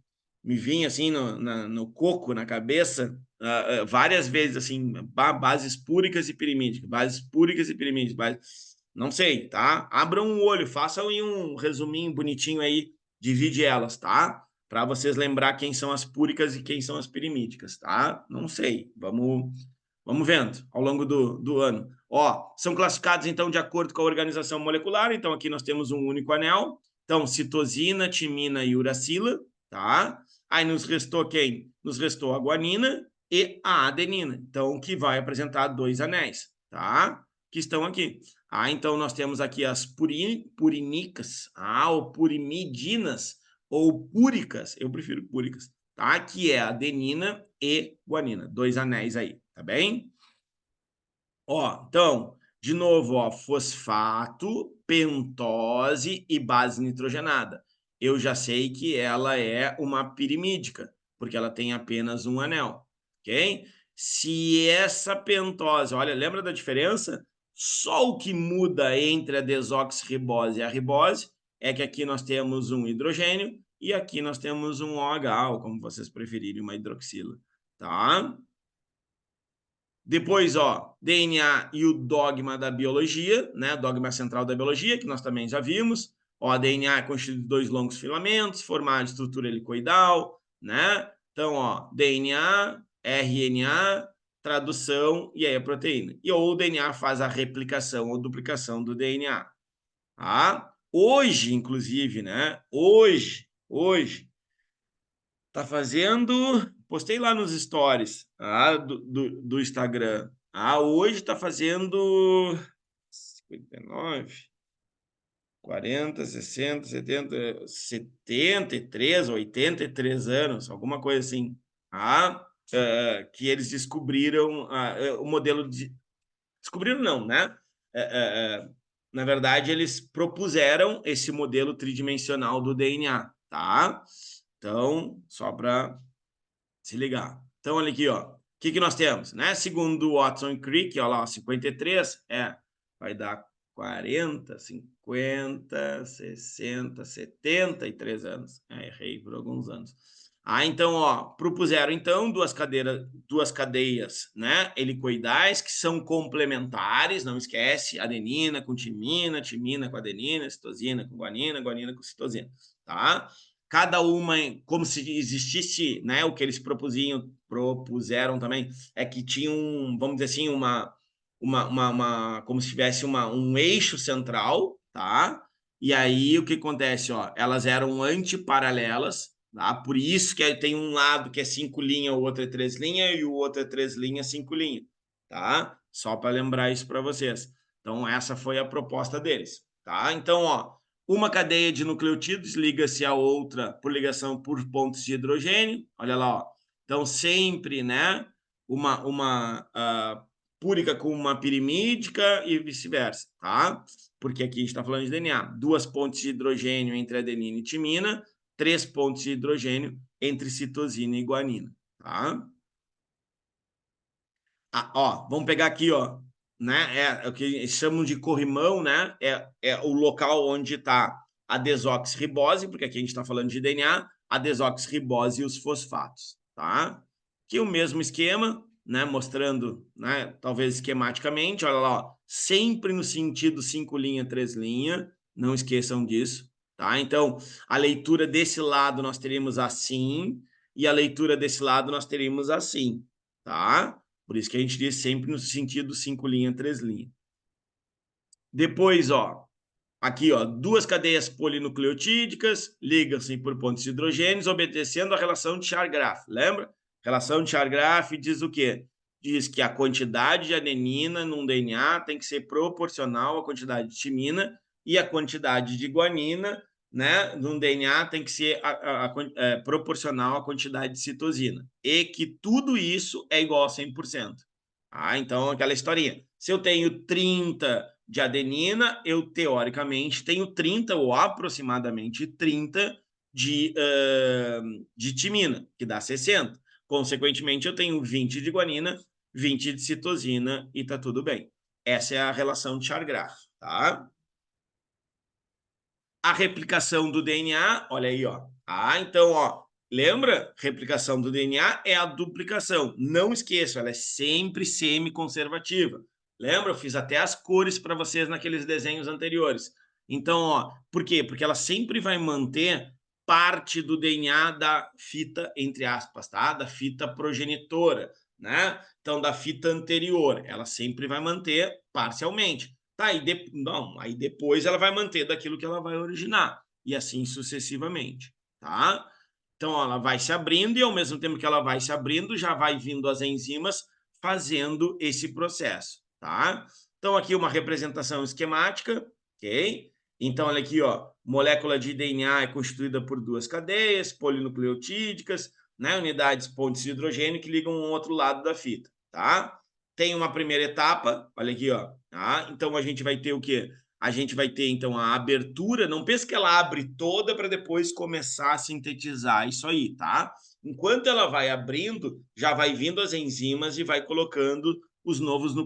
vir, assim, no coco, na cabeça, várias vezes, assim, bases púricas e pirimídicas, bases púricas e pirimídicas, não sei, tá? Abram um olho, façam aí um resuminho bonitinho aí, divide elas, tá? Para vocês lembrar quem são as púricas e quem são as pirimídicas, tá? Não sei, vamos vendo ao longo do ano. Ó, são classificados, então, de acordo com a organização molecular. Então, aqui nós temos um único anel. Então, citosina, timina e uracila, tá? Aí nos restou quem? Nos restou a guanina e a adenina. Então, que vai apresentar dois anéis, tá? Que estão aqui. Então nós temos aqui as purinicas, ou purimidinas, ou púricas, eu prefiro púricas, tá? Que é adenina e guanina, dois anéis aí, tá bem? Ó, então, de novo, ó, fosfato, pentose e base nitrogenada. Eu já sei que ela é uma pirimídica, porque ela tem apenas um anel, ok? Se essa pentose, olha, lembra da diferença? Só o que muda entre a desoxirribose e a ribose é que aqui nós temos um hidrogênio e aqui nós temos um OH, ou como vocês preferirem, uma hidroxila, tá? Depois, ó, DNA e o dogma da biologia, né? Dogma central da biologia, que nós também já vimos. Ó, DNA é constituído de dois longos filamentos, formado de estrutura helicoidal, né? Então, ó, DNA, RNA, tradução e aí a proteína. E ou o DNA faz a replicação ou duplicação do DNA. Tá? Hoje, inclusive, né? Hoje, tá fazendo. Postei lá nos stories do Instagram. Hoje tá fazendo 59, 40, 60, 70, 73, 83 anos, alguma coisa assim. Que eles descobriram o modelo de. Descobriram, não, né? Na verdade, eles propuseram esse modelo tridimensional do DNA, tá? Então, só para se ligar. Então, olha aqui, ó. que nós temos? Né? Segundo Watson e Crick, olha lá, 53, vai dar 40, 50, 60, 73 anos. Errei por alguns anos. Então, propuseram, então, duas cadeias, né, helicoidais, que são complementares, não esquece, adenina com timina, timina com adenina, citosina com guanina, guanina com citosina, tá? Cada uma, como se existisse, né, o que eles propuseram também, é que tinham, vamos dizer assim, como se tivesse um eixo central, tá? E aí o que acontece, elas eram antiparalelas, tá? Por isso que tem um lado que é 5 linhas, o outro é 3 linhas, e o outro é 3 linhas, 5 linhas, tá? Só para lembrar isso para vocês. Então, essa foi a proposta deles, tá? Então, uma cadeia de nucleotídeos liga-se à outra por ligação por pontos de hidrogênio, olha lá, Então, sempre, né, uma púrica com uma pirimídica e vice-versa, tá? Porque aqui a gente está falando de DNA. 2 pontes de hidrogênio entre adenina e timina, 3 pontos de hidrogênio entre citosina e guanina, tá? Vamos pegar aqui, né? É o que eles chamam de corrimão, né? É o local onde está a desoxirribose, porque aqui a gente está falando de DNA, a desoxirribose e os fosfatos, tá? Que o mesmo esquema, né? Mostrando, né? Talvez esquematicamente, olha lá, sempre no sentido 5 linha, 3 linha, não esqueçam disso, tá? Então, a leitura desse lado nós teríamos assim, e a leitura desse lado nós teríamos assim, tá? Por isso que a gente diz sempre no sentido 5 linha, 3 linha. Depois, aqui, 2 cadeias polinucleotídicas ligam-se por pontos de hidrogênios, obedecendo a relação de Chargaff. Lembra? Relação de Chargaff diz o quê? Diz que a quantidade de adenina num DNA tem que ser proporcional à quantidade de timina e a quantidade de guanina, né, num DNA tem que ser proporcional à quantidade de citosina. E que tudo isso é igual a 100%. Então, aquela historinha. Se eu tenho 30 de adenina, eu teoricamente tenho 30 ou aproximadamente 30 de timina, que dá 60. Consequentemente, eu tenho 20 de guanina, 20 de citosina e tá tudo bem. Essa é a relação de Chargaff, tá? A replicação do DNA, olha aí, então, lembra? Replicação do DNA é a duplicação. Não esqueça, ela é sempre semi-conservativa. Lembra? Eu fiz até as cores para vocês naqueles desenhos anteriores. Então, por quê? Porque ela sempre vai manter parte do DNA da fita, entre aspas, tá? Da fita progenitora, né? Então, da fita anterior. Ela sempre vai manter parcialmente. Tá, aí depois ela vai manter daquilo que ela vai originar. E assim sucessivamente, tá? Então, ela vai se abrindo e ao mesmo tempo que ela vai se abrindo, já vai vindo as enzimas fazendo esse processo, tá? Então, aqui uma representação esquemática, ok? Então, olha aqui, molécula de DNA é constituída por 2 cadeias polinucleotídicas, né? Unidades pontes de hidrogênio que ligam um outro lado da fita, tá? Tem uma primeira etapa, olha aqui, tá? Então, a gente vai ter o quê? A gente vai ter, então, a abertura. Não pense que ela abre toda para depois começar a sintetizar isso aí, tá? Enquanto ela vai abrindo, já vai vindo as enzimas e vai colocando os novos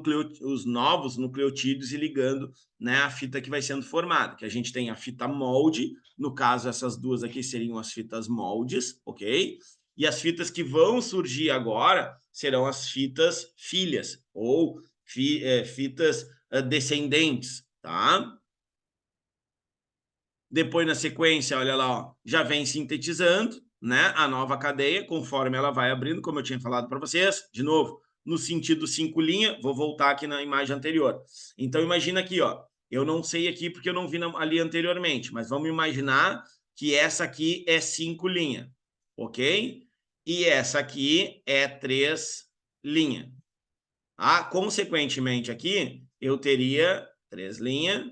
nucleotídeos e ligando, né, a fita que vai sendo formada. Que a gente tem a fita molde, no caso, essas duas aqui seriam as fitas moldes, ok? E as fitas que vão surgir agora serão as fitas filhas ou fitas descendentes, tá? Depois, na sequência, olha lá, já vem sintetizando, né, a nova cadeia, conforme ela vai abrindo, como eu tinha falado para vocês, de novo, no sentido 5 linha, vou voltar aqui na imagem anterior. Então, imagina aqui, eu não sei aqui porque eu não vi ali anteriormente, mas vamos imaginar que essa aqui é 5 linha, ok? E essa aqui é 3 linha. Consequentemente, aqui eu teria 3 linha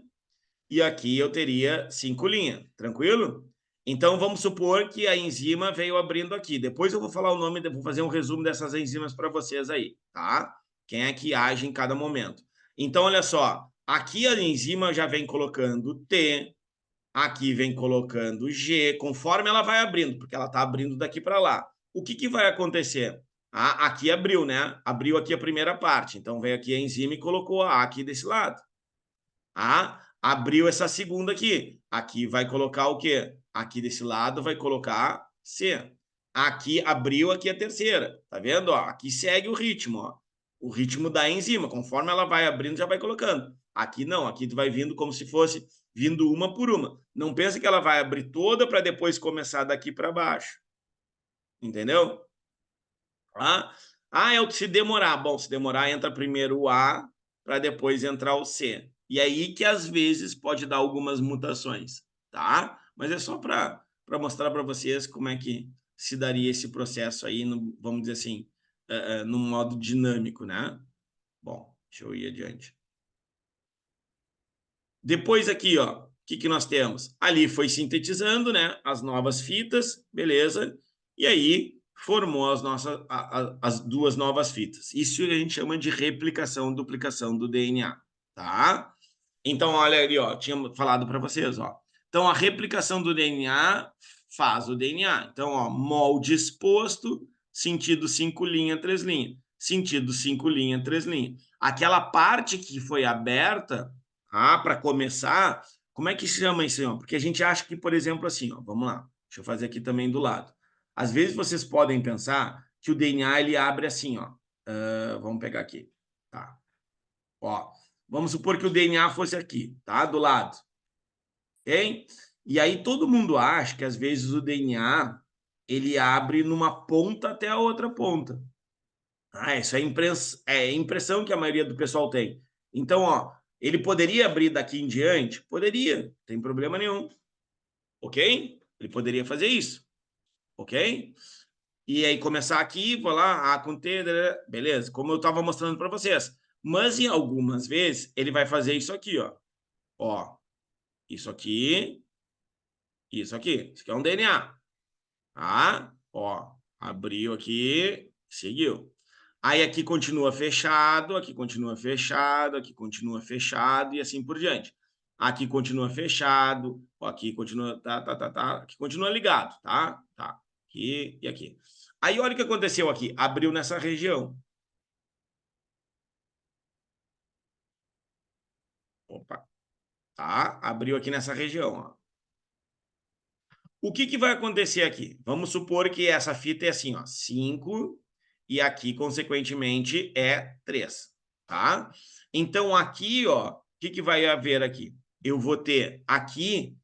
e aqui eu teria 5 linha, tranquilo? Então, vamos supor que a enzima veio abrindo aqui. Depois eu vou falar o nome, vou fazer um resumo dessas enzimas para vocês aí, tá? Quem é que age em cada momento. Então, olha só, aqui a enzima já vem colocando T, aqui vem colocando G, conforme ela vai abrindo, porque ela está abrindo daqui para lá. O que vai acontecer? Ah, aqui abriu, né? Abriu aqui a primeira parte. Então, veio aqui a enzima e colocou a A aqui desse lado. Ah, abriu essa segunda aqui. Aqui vai colocar o quê? Aqui desse lado vai colocar C. Aqui abriu aqui a terceira. Tá vendo? Ó, aqui segue o ritmo, ó. O ritmo da enzima. Conforme ela vai abrindo, já vai colocando. Aqui não, aqui tu vai vindo como se fosse vindo uma por uma. Não pensa que ela vai abrir toda para depois começar daqui para baixo. Entendeu? Ah, se demorar. Bom, se demorar, entra primeiro o A para depois entrar o C. E aí que às vezes pode dar algumas mutações, tá? Mas é só para mostrar para vocês como é que se daria esse processo aí, no, vamos dizer assim, num modo dinâmico, né? Bom, deixa eu ir adiante. Depois aqui, ó, o que nós temos? Ali foi sintetizando, né, as novas fitas, beleza? E aí formou as duas novas fitas. Isso a gente chama de replicação, duplicação do DNA, tá? Então, olha ali, ó, tinha falado para vocês, ó. Então, a replicação do DNA faz o DNA. Então, ó, molde exposto, sentido 5 linha, 3 linha. Sentido 5 linha, 3 linha. Aquela parte que foi aberta, para começar, como é que se chama isso? Ó? Porque a gente acha que, por exemplo, assim, ó, vamos lá, deixa eu fazer aqui também do lado. Às vezes vocês podem pensar que o DNA ele abre assim, ó. Vamos pegar aqui, tá? Ó, vamos supor que o DNA fosse aqui, tá? Do lado, ok? E aí todo mundo acha que às vezes o DNA ele abre numa ponta até a outra ponta. Isso é impressão que a maioria do pessoal tem. Então, ó, ele poderia abrir daqui em diante? Poderia, não tem problema nenhum, ok? Ele poderia fazer isso, ok? E aí começar aqui, vou lá, A com T, beleza, como eu estava mostrando para vocês. Mas em algumas vezes ele vai fazer isso aqui, ó, isso aqui, isso aqui. Isso aqui é um DNA, tá? Ó, abriu aqui, seguiu. Aí aqui continua fechado, aqui continua fechado, aqui continua fechado e assim por diante. Aqui continua fechado, aqui continua, aqui continua ligado, tá? Tá, aqui e aqui. Aí olha o que aconteceu aqui, abriu nessa região. Opa, tá? Abriu aqui nessa região, ó. O que vai acontecer aqui? Vamos supor que essa fita é assim, ó, 5 e aqui, consequentemente, é 3, tá? Então, aqui, ó, o que vai haver aqui? Eu vou ter aqui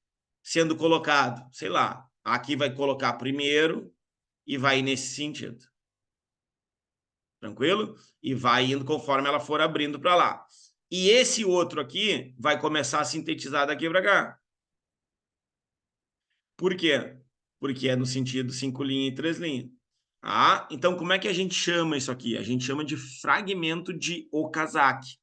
sendo colocado, sei lá, aqui vai colocar primeiro e vai nesse sentido. Tranquilo? E vai indo conforme ela for abrindo para lá. E esse outro aqui vai começar a sintetizar daqui para cá. Por quê? Porque é no sentido 5 linhas e 3 linhas. Então como é que a gente chama isso aqui? A gente chama de fragmento de Okazaki,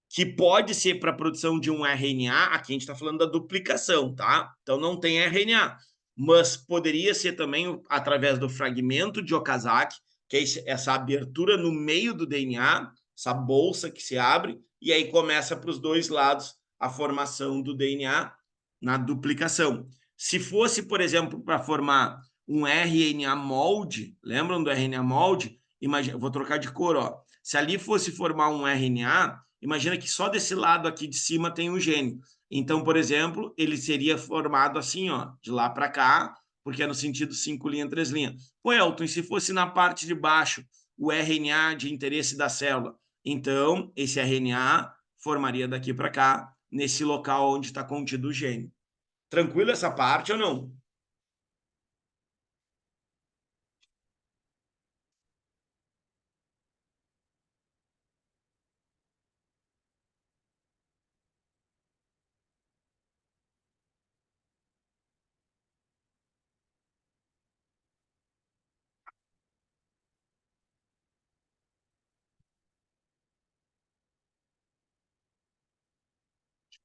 que pode ser para a produção de um RNA, aqui a gente está falando da duplicação, tá? Então não tem RNA, mas poderia ser também através do fragmento de Okazaki, que é essa abertura no meio do DNA, essa bolsa que se abre, e aí começa para os dois lados a formação do DNA na duplicação. Se fosse, por exemplo, para formar um RNA molde, lembram do RNA molde? Imagina, vou trocar de cor, ó. Se ali fosse formar um RNA, imagina que só desse lado aqui de cima tem um gene. Então, por exemplo, ele seria formado assim, ó, de lá para cá, porque é no sentido 5 linha, 3 linha. Pô, Elton, e se fosse na parte de baixo o RNA de interesse da célula? Então, esse RNA formaria daqui para cá, nesse local onde está contido o gene. Tranquilo essa parte ou não?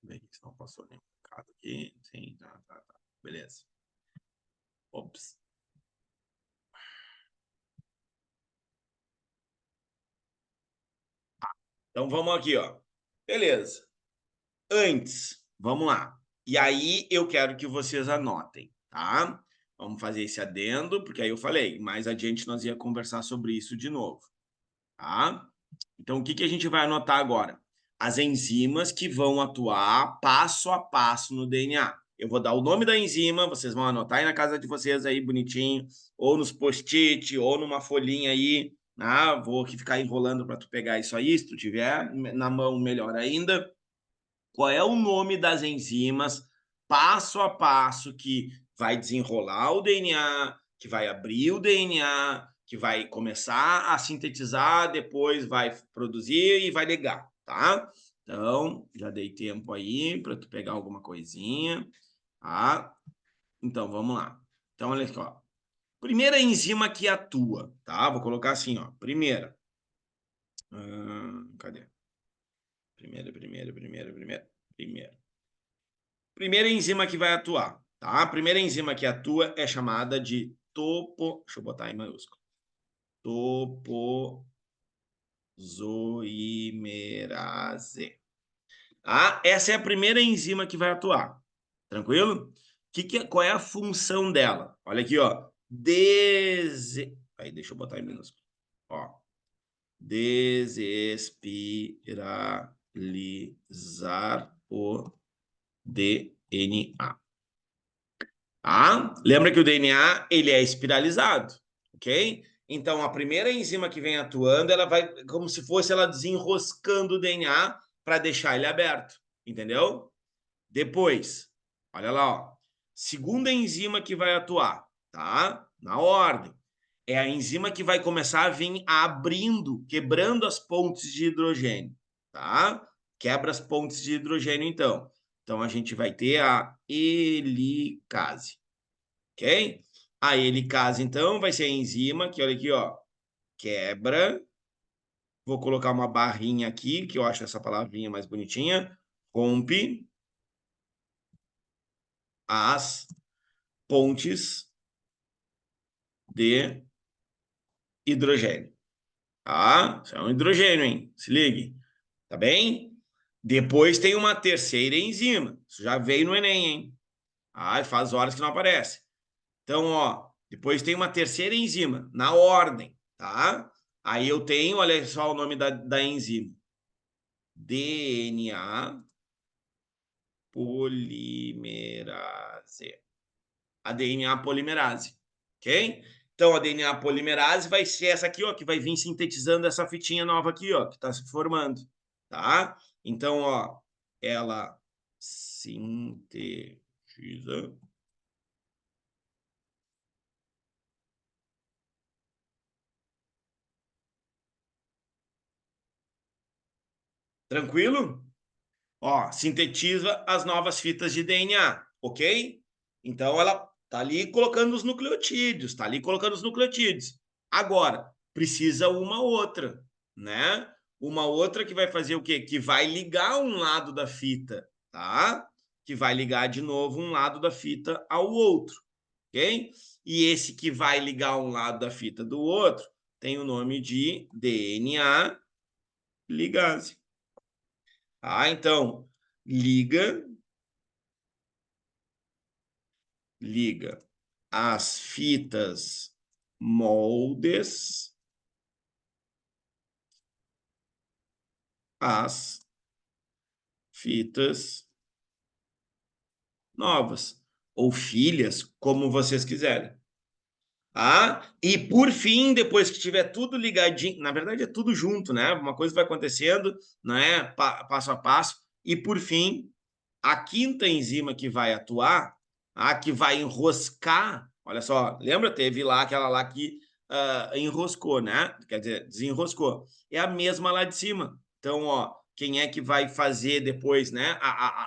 Bem, se não passou nenhum recado aqui. Sim, tá. Beleza. Ops. Então vamos aqui, ó. Beleza. Antes, vamos lá. E aí eu quero que vocês anotem, tá? Vamos fazer esse adendo, porque aí eu falei, mais adiante nós ia conversar sobre isso de novo, tá? Então, o que que a gente vai anotar agora? As enzimas que vão atuar passo a passo no DNA. Eu vou dar o nome da enzima, vocês vão anotar aí na casa de vocês aí bonitinho, ou nos post-it, ou numa folhinha aí, né? Vou aqui ficar enrolando para tu pegar isso aí, se tu tiver na mão, melhor ainda. Qual é o nome das enzimas, passo a passo, que vai desenrolar o DNA, que vai abrir o DNA, que vai começar a sintetizar, depois vai produzir e vai ligar, tá? Então, já dei tempo aí para tu pegar alguma coisinha, tá? Então, vamos lá. Então, olha aqui, ó. Primeira enzima que atua, tá? Vou colocar assim, ó. Primeira. Cadê? Primeira. Primeira enzima que vai atuar, tá? A primeira enzima que atua é chamada de deixa eu botar em maiúsculo. Topoisomerase. Ah, essa é a primeira enzima que vai atuar. Tranquilo? Qual é a função dela? Olha aqui, ó. Aí, deixa eu botar em minúsculo. Ó. Desespiralizar o DNA. Tá? Lembra que o DNA ele é espiralizado, ok? Então, a primeira enzima que vem atuando, ela vai como se fosse ela desenroscando o DNA para deixar ele aberto, entendeu? Depois, olha lá, ó. Segunda enzima que vai atuar, tá? Na ordem. É a enzima que vai começar a vir abrindo, quebrando as pontes de hidrogênio, tá? Quebra as pontes de hidrogênio, então. Então, a gente vai ter a helicase, ok? A helicase, então, vai ser a enzima que, olha aqui, ó, quebra. Vou colocar uma barrinha aqui, que eu acho essa palavrinha mais bonitinha. Rompe as pontes de hidrogênio. Tá? Isso é um hidrogênio, hein? Se ligue. Tá bem? Depois tem uma terceira enzima. Isso já veio no Enem, hein? Ah, faz horas que não aparece. Então, ó, depois tem uma terceira enzima, na ordem, tá? Aí eu tenho, olha só o nome da enzima. DNA polimerase. A DNA polimerase, ok? Então, a DNA polimerase vai ser essa aqui, ó, que vai vir sintetizando essa fitinha nova aqui, ó, que está se formando, tá? Então, ó, ela sintetiza. Tranquilo? Ó, sintetiza as novas fitas de DNA, ok? Então ela tá ali colocando os nucleotídeos, tá ali colocando os nucleotídeos. Agora, precisa uma outra, né? Uma outra que vai fazer o quê? Que vai ligar um lado da fita, tá? Que vai ligar de novo um lado da fita ao outro, ok? E esse que vai ligar um lado da fita do outro tem o nome de DNA ligase. Ah, então, liga as fitas moldes às fitas novas, ou filhas, como vocês quiserem. Ah, e por fim, depois que tiver tudo ligadinho, na verdade é tudo junto, né? Uma coisa vai acontecendo, né? Passo a passo, e por fim, a quinta enzima que vai atuar, a que vai enroscar, olha só, lembra? Teve lá aquela lá que enroscou, né? Quer dizer, desenroscou. É a mesma lá de cima. Então, ó, quem é que vai fazer depois, né?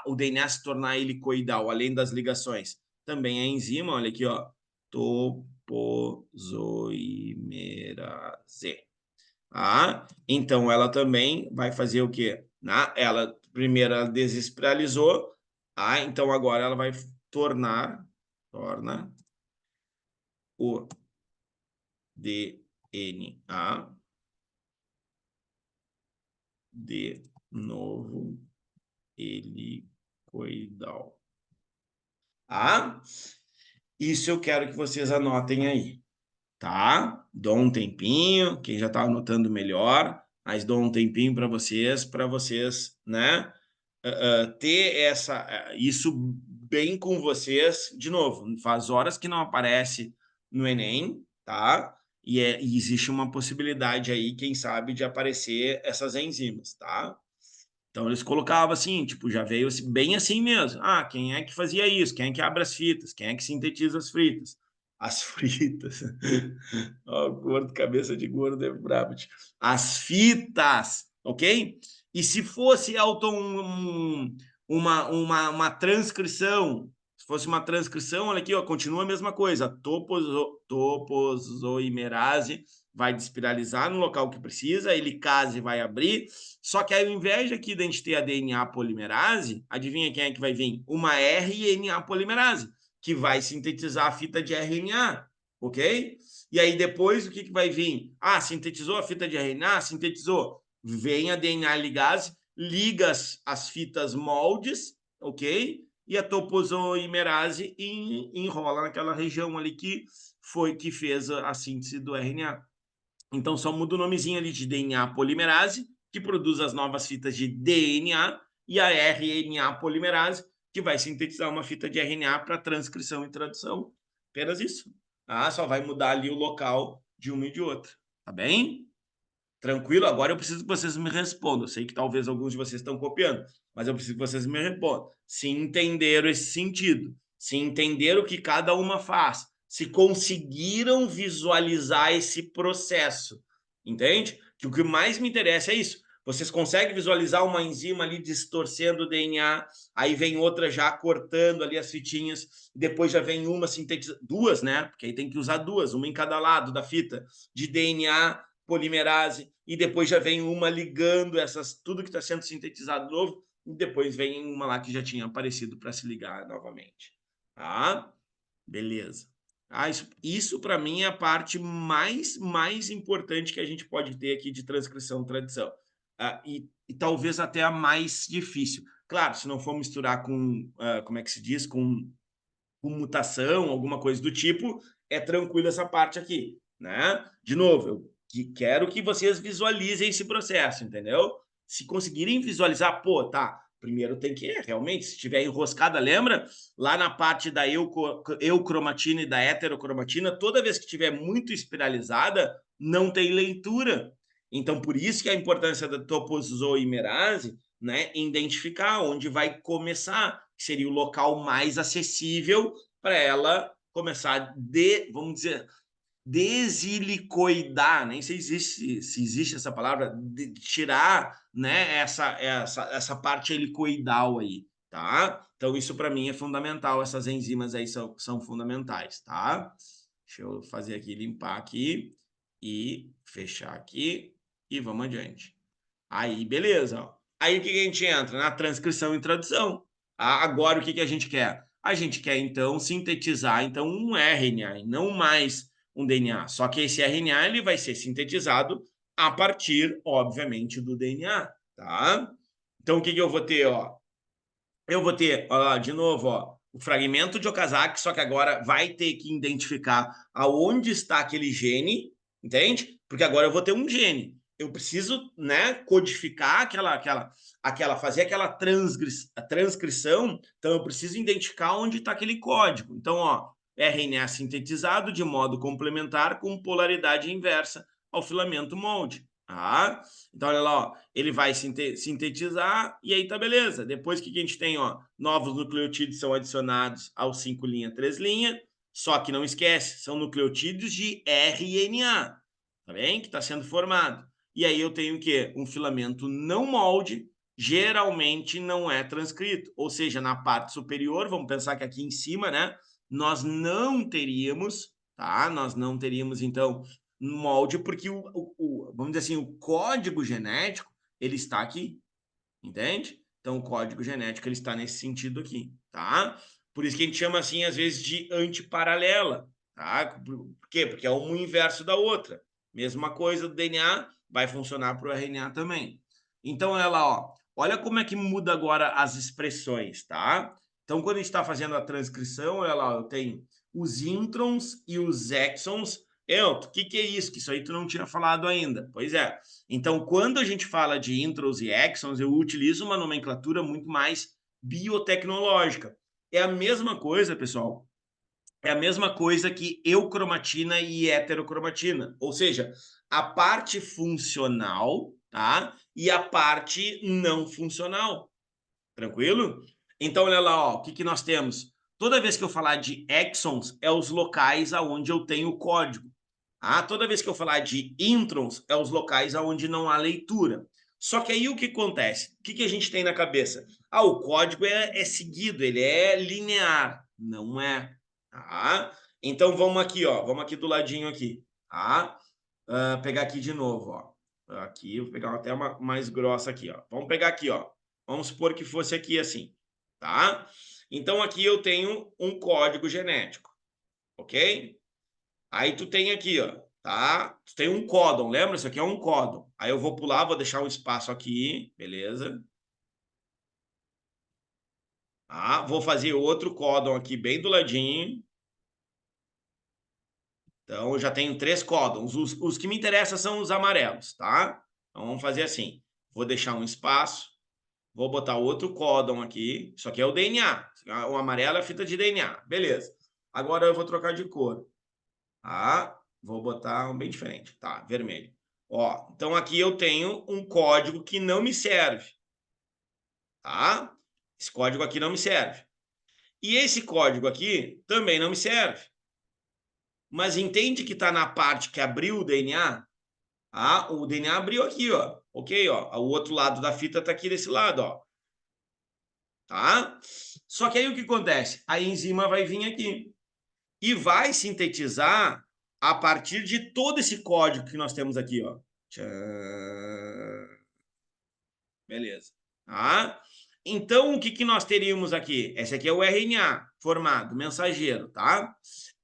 O DNA se tornar helicoidal, além das ligações? Também é a enzima, olha aqui, ó. Topoisomerase. Ah, então ela também vai fazer o quê? Ela primeiro ela desespiralizou, então agora ela vai torna o DNA de novo helicoidal. Ah, Isso eu quero que vocês anotem aí, tá? Dou um tempinho, quem já tá anotando melhor, mas dou um tempinho para vocês, né? Ter isso bem com vocês. De novo, faz horas que não aparece no Enem, tá? E existe uma possibilidade aí, quem sabe, de aparecer essas enzimas, tá? Então eles colocavam assim, tipo, já veio bem assim mesmo. Ah, quem é que fazia isso? Quem é que abre as fitas? Quem é que sintetiza as fritas? As fritas. Ó, gordo, cabeça de gordo é brabo. As fitas, ok? E se fosse uma transcrição, se fosse uma transcrição, olha aqui, ó, continua a mesma coisa. Topozoimerase vai despiralizar no local que precisa, a helicase vai abrir, só que ao invés aqui de a gente ter a DNA polimerase, adivinha quem é que vai vir? Uma RNA polimerase, que vai sintetizar a fita de RNA, ok? E aí depois o que vai vir? Ah, sintetizou a fita de RNA? Sintetizou. Vem a DNA ligase, liga as fitas moldes, ok? E a topozoimerase enrola naquela região ali que fez a síntese do RNA. Então, só muda o nomezinho ali de DNA polimerase, que produz as novas fitas de DNA, e a RNA polimerase, que vai sintetizar uma fita de RNA para transcrição e tradução. Apenas isso. Ah, só vai mudar ali o local de uma e de outra. Tá bem? Tranquilo? Agora eu preciso que vocês me respondam. Eu sei que talvez alguns de vocês estão copiando, mas eu preciso que vocês me respondam. Se entenderam esse sentido, se entenderam o que cada uma faz, se conseguiram visualizar esse processo, entende? Que o que mais me interessa é isso. Vocês conseguem visualizar uma enzima ali distorcendo o DNA, aí vem outra já cortando ali as fitinhas, depois já vem uma sintetizando, duas, né? Porque aí tem que usar duas, uma em cada lado da fita de DNA polimerase, e depois já vem uma ligando tudo que está sendo sintetizado novo, e depois vem uma lá que já tinha aparecido para se ligar novamente. Tá? Beleza. Ah, isso para mim é a parte mais importante que a gente pode ter aqui de transcrição tradição. E talvez até a mais difícil. Claro, se não for misturar com, como é que se diz, com mutação, alguma coisa do tipo, é tranquilo essa parte aqui, né? De novo, eu quero que vocês visualizem esse processo, entendeu? Se conseguirem visualizar, pô, tá, primeiro tem que, realmente, se tiver enroscada, lembra? Lá na parte da eucromatina e da heterocromatina, toda vez que tiver muito espiralizada, não tem leitura. Então, por isso que a importância da topozoimerase, né, identificar onde vai começar, que seria o local mais acessível para ela começar vamos dizer, desilicoidar, nem sei se existe essa palavra, de tirar, né, essa parte helicoidal aí, tá? Então isso para mim é fundamental, essas enzimas aí são fundamentais, tá? Deixa eu fazer aqui, limpar aqui e fechar aqui e vamos adiante. Aí, beleza. Ó. Aí o que a gente entra? Na transcrição e tradução. Agora o que a gente quer? A gente quer, então, sintetizar então, um RNA e não mais um DNA. Só que esse RNA ele vai ser sintetizado a partir, obviamente, do DNA. Tá? Então, o que eu vou ter? Ó? Eu vou ter, ó, de novo, ó, o fragmento de Okazaki, só que agora vai ter que identificar aonde está aquele gene, entende? Porque agora eu vou ter um gene. Eu preciso, né, codificar fazer aquela transcrição, então eu preciso identificar onde está aquele código. Então, ó, RNA sintetizado de modo complementar com polaridade inversa ao filamento molde. Ah, então, olha lá, ó, ele vai sintetizar e aí tá beleza. Depois que a gente tem, ó, novos nucleotídeos são adicionados ao 5' 3', só que não esquece, são nucleotídeos de RNA, tá bem? Que está sendo formado. E aí eu tenho o quê? Um filamento não molde, geralmente não é transcrito. Ou seja, na parte superior, vamos pensar que aqui em cima, né? Nós não teríamos, tá? Nós não teríamos, então, molde, porque vamos dizer assim, o código genético ele está aqui, entende? Então, o código genético ele está nesse sentido aqui, tá? Por isso que a gente chama assim, às vezes, de antiparalela, tá? Por quê? Porque é uma inverso da outra. Mesma coisa do DNA vai funcionar para o RNA também. Então, olha lá, ó. Olha como é que muda agora as expressões, tá? Então, quando a gente está fazendo a transcrição, olha lá, eu tenho os introns e os exons. O que é isso? Que isso aí tu não tinha falado ainda. Pois é. Então, quando a gente fala de introns e exons, eu utilizo uma nomenclatura muito mais biotecnológica. É a mesma coisa, pessoal, é a mesma coisa que eucromatina e heterocromatina, ou seja, a parte funcional, tá? E a parte não funcional. Tranquilo? Então, olha lá, ó, o que, que nós temos? Toda vez que eu falar de exons, é os locais aonde eu tenho o código. Toda vez que eu falar de introns, é os locais aonde não há leitura. Só que aí o que acontece? O que, que a gente tem na cabeça? O código é seguido, ele é linear. Não é. Tá? Então vamos aqui, ó. Vamos aqui do ladinho aqui. Tá? Pegar aqui de novo, ó. Aqui, vou pegar até uma mais grossa aqui, ó. Vamos pegar aqui, ó. Vamos supor que fosse aqui assim, tá? Então aqui eu tenho um código genético, ok? Aí tu tem aqui, ó, tá? Tu tem um códon, lembra? Isso aqui é um códon. Aí eu vou pular, vou deixar um espaço aqui, beleza? Vou fazer outro códon aqui bem do ladinho. Então eu já tenho 3 códons. Os que me interessam são os amarelos, tá? Então vamos fazer assim. Vou deixar um espaço. Vou botar outro códon aqui. Isso aqui é o DNA. O amarelo é a fita de DNA. Beleza. Agora eu vou trocar de cor. Tá? Vou botar um bem diferente. Tá, vermelho. Ó, então aqui eu tenho um código que não me serve. Tá? Esse código aqui não me serve. E esse código aqui também não me serve. Mas entende que está na parte que abriu o DNA? O DNA abriu aqui, ó. Ok, ó. O outro lado da fita está aqui desse lado, ó. Tá? Só que aí o que acontece? A enzima vai vir aqui e vai sintetizar a partir de todo esse código que nós temos aqui, ó. Tchan. Beleza. Tá? Então, o que, que nós teríamos aqui? Esse aqui é o RNA formado, mensageiro, tá?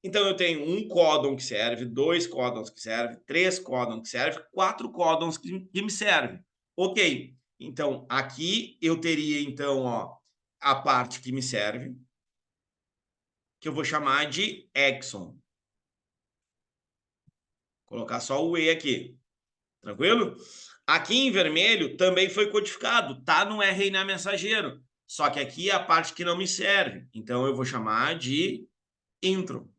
Então, eu tenho um códon que serve, 2 códons que servem, 3 códons que servem, 4 códons que me servem. Ok. Então, aqui eu teria, então, ó, a parte que me serve, que eu vou chamar de exon. Vou colocar só o E aqui. Tranquilo? Aqui em vermelho também foi codificado, tá no RNA mensageiro. Só que aqui é a parte que não me serve. Então eu vou chamar de intro.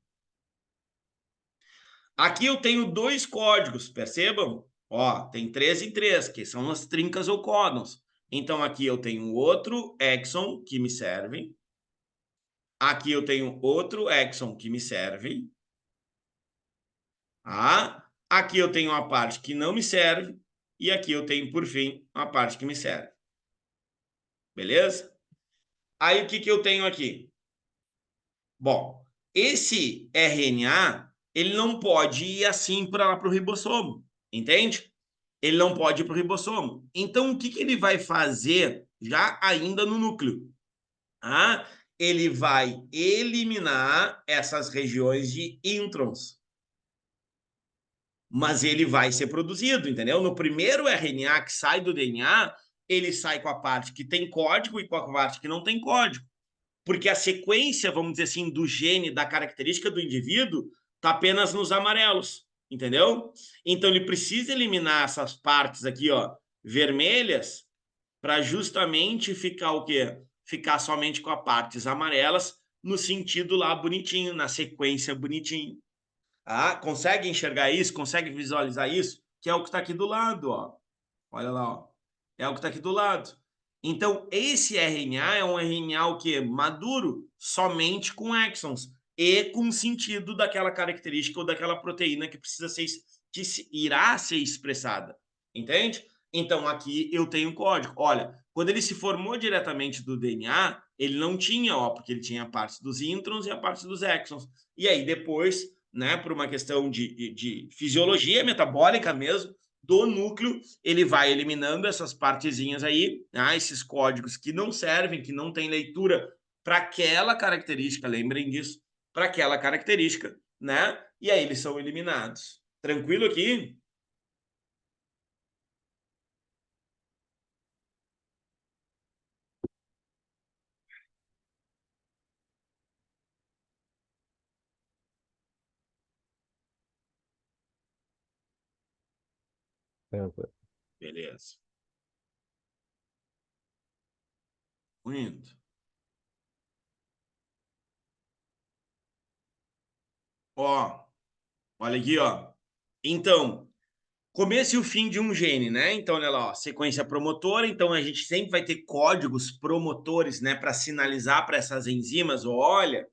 Aqui eu tenho 2 códigos, percebam? Ó, tem 3 em 3, que são as trincas ou códons. Então aqui eu tenho outro exon que me serve. Aqui eu tenho outro exon que me serve. Aqui eu tenho uma parte que não me serve. E aqui eu tenho, por fim, uma parte que me serve. Beleza? Aí o que, que eu tenho aqui? Bom, esse RNA, ele não pode ir assim para o ribossomo, entende? Ele não pode ir para o ribossomo. Então, o que, que ele vai fazer já ainda no núcleo? Ele vai eliminar essas regiões de introns. Mas ele vai ser produzido, entendeu? No primeiro RNA que sai do DNA, ele sai com a parte que tem código e com a parte que não tem código. Porque a sequência, vamos dizer assim, do gene, da característica do indivíduo, está apenas nos amarelos, entendeu? Então ele precisa eliminar essas partes aqui, ó, vermelhas, para justamente ficar o quê? Ficar somente com as partes amarelas, no sentido lá bonitinho, na sequência bonitinho. Consegue enxergar isso? Consegue visualizar isso? Que é o que está aqui do lado, ó. Olha lá, ó. É o que está aqui do lado. Então, esse RNA é um RNA o quê? Maduro, somente com exons e com o sentido daquela característica ou daquela proteína que precisa ser, que irá ser expressada. Entende? Então, aqui eu tenho um código. Olha, quando ele se formou diretamente do DNA, ele não tinha, ó, porque ele tinha a parte dos introns e a parte dos exons. E aí, depois, né, por uma questão de fisiologia metabólica mesmo, do núcleo, ele vai eliminando essas partezinhas aí, esses códigos que não servem, que não tem leitura para aquela característica, lembrem disso, para aquela característica, né? E aí eles são eliminados. Tranquilo aqui? Tranquilo. Beleza. Muito. Ó, olha aqui, ó. Então, começo e o fim de um gene, né? Então, olha lá, ó, sequência promotora. Então, a gente sempre vai ter códigos promotores, né, para sinalizar para essas enzimas. Olha,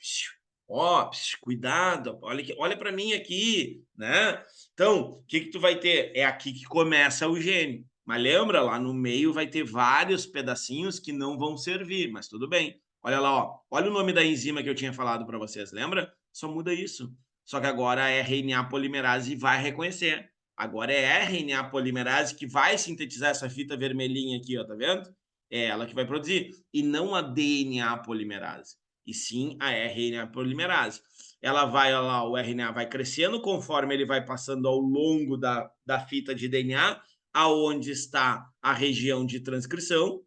ó, cuidado, olha, olha para mim aqui, né? Então, o que que tu vai ter? É aqui que começa o gene. Mas lembra, lá no meio vai ter vários pedacinhos que não vão servir, mas tudo bem. Olha lá, ó, olha o nome da enzima que eu tinha falado para vocês, lembra? Só muda isso. Só que agora é RNA polimerase vai reconhecer. Agora é RNA polimerase que vai sintetizar essa fita vermelhinha aqui, ó, tá vendo? É ela que vai produzir, e não a DNA polimerase, e sim a RNA polimerase. Ela vai, olha lá, o RNA vai crescendo conforme ele vai passando ao longo da fita de DNA, aonde está a região de transcrição,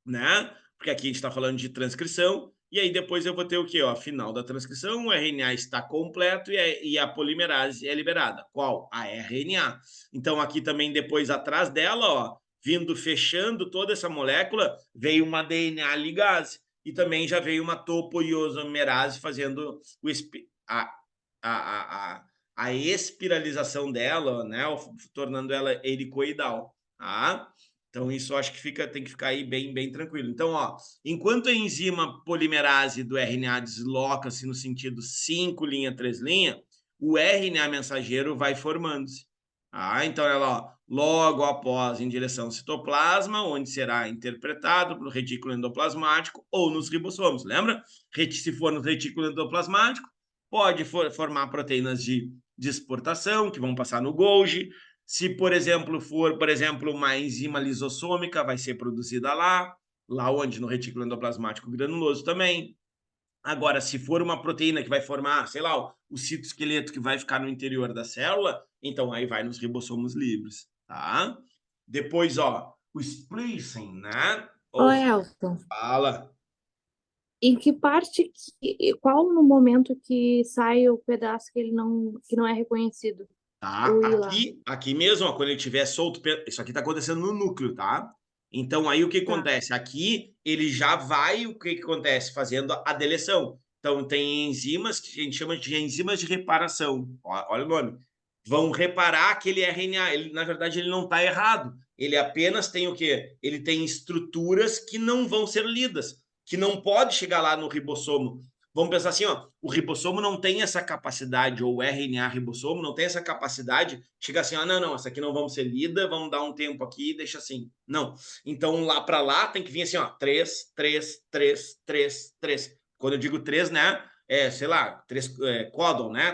né? Porque aqui a gente está falando de transcrição, e aí depois eu vou ter o quê? Ó, final da transcrição, o RNA está completo e a polimerase é liberada. Qual? A RNA. Então aqui também depois atrás dela, ó, vindo fechando toda essa molécula, veio uma DNA ligase. E também já veio uma topoisomerase fazendo a, a, a, a espiralização dela, né? Tornando ela helicoidal. Tá? Então, isso eu acho que tem que ficar aí bem tranquilo. Então, ó, enquanto a enzima polimerase do RNA desloca-se no sentido 5 linha, 3 linha, o RNA mensageiro vai formando-se. Então, ela, ó, logo após em direção ao citoplasma, onde será interpretado pelo retículo endoplasmático ou nos ribossomos. Lembra? Se for no retículo endoplasmático, pode formar proteínas de exportação, que vão passar no Golgi. Se, por exemplo, for, por exemplo, uma enzima lisossômica, vai ser produzida lá onde? No retículo endoplasmático granuloso também. Agora, se for uma proteína que vai formar, sei lá, o citoesqueleto que vai ficar no interior da célula, então aí vai nos ribossomos livres, tá? Depois, ó, o splicing, né? Ô, Ou Elton, fala. em que parte, qual no momento que sai o pedaço que não é reconhecido? Tá? O I lá. Aqui mesmo, ó, quando ele estiver solto, isso aqui está acontecendo no núcleo, tá? Então, aí o que Tá. acontece? Aqui, ele já vai, o que acontece? Fazendo a deleção. Então, tem enzimas que a gente chama de enzimas de reparação. Olha o nome. Vão reparar aquele RNA. Ele, na verdade, ele não está errado. Ele apenas tem o quê? Ele tem estruturas que não vão ser lidas, que não pode chegar lá no ribossomo. Vamos pensar assim, ó, o ribossomo não tem essa capacidade, ou o RNA ribossomo não tem essa capacidade, chega assim, não, essa aqui não vamos ser lida, vamos dar um tempo aqui e deixa assim. Não. Então, lá para lá tem que vir assim, ó, 3, 3, 3, 3, 3. Quando eu digo 3, né, sei lá, 3 códon, né,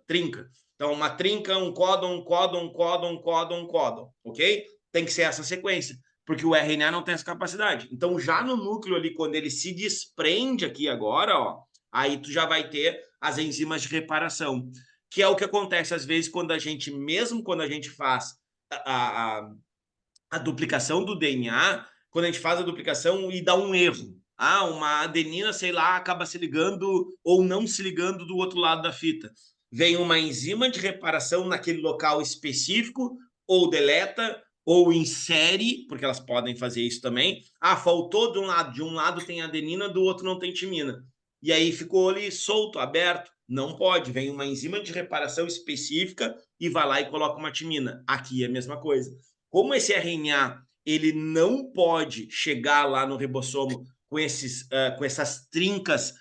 trinca. Então, uma trinca, um códon, um códon, um códon, um códon, um códon, ok? Tem que ser essa sequência, porque o RNA não tem essa capacidade. Então, já no núcleo ali, quando ele se desprende aqui agora, ó, aí tu já vai ter as enzimas de reparação, que é o que acontece às vezes quando a gente, mesmo quando a gente faz a duplicação do DNA, quando a gente faz a duplicação e dá um erro. Uma adenina, sei lá, acaba se ligando ou não se ligando do outro lado da fita. Vem uma enzima de reparação naquele local específico, ou deleta, ou insere, porque elas podem fazer isso também. Faltou de um lado tem adenina, do outro não tem timina. E aí ficou ali solto, aberto. Não pode, vem uma enzima de reparação específica e vai lá e coloca uma timina. Aqui é a mesma coisa. Como esse RNA ele não pode chegar lá no ribossomo com essas trincas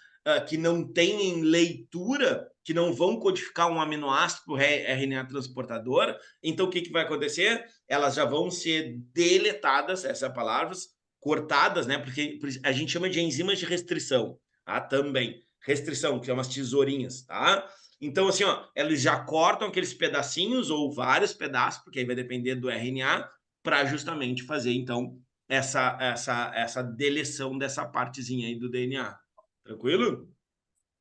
que não têm leitura, que não vão codificar um aminoácido para o RNA transportador, então o que vai acontecer? Elas já vão ser deletadas, essa é a palavra, cortadas, né? Porque a gente chama de enzimas de restrição, tá? Também. Restrição, que são umas tesourinhas, tá? Então, assim, ó, eles já cortam aqueles pedacinhos ou vários pedaços, porque aí vai depender do RNA, para justamente fazer, então, essa deleção dessa partezinha aí do DNA. Tranquilo?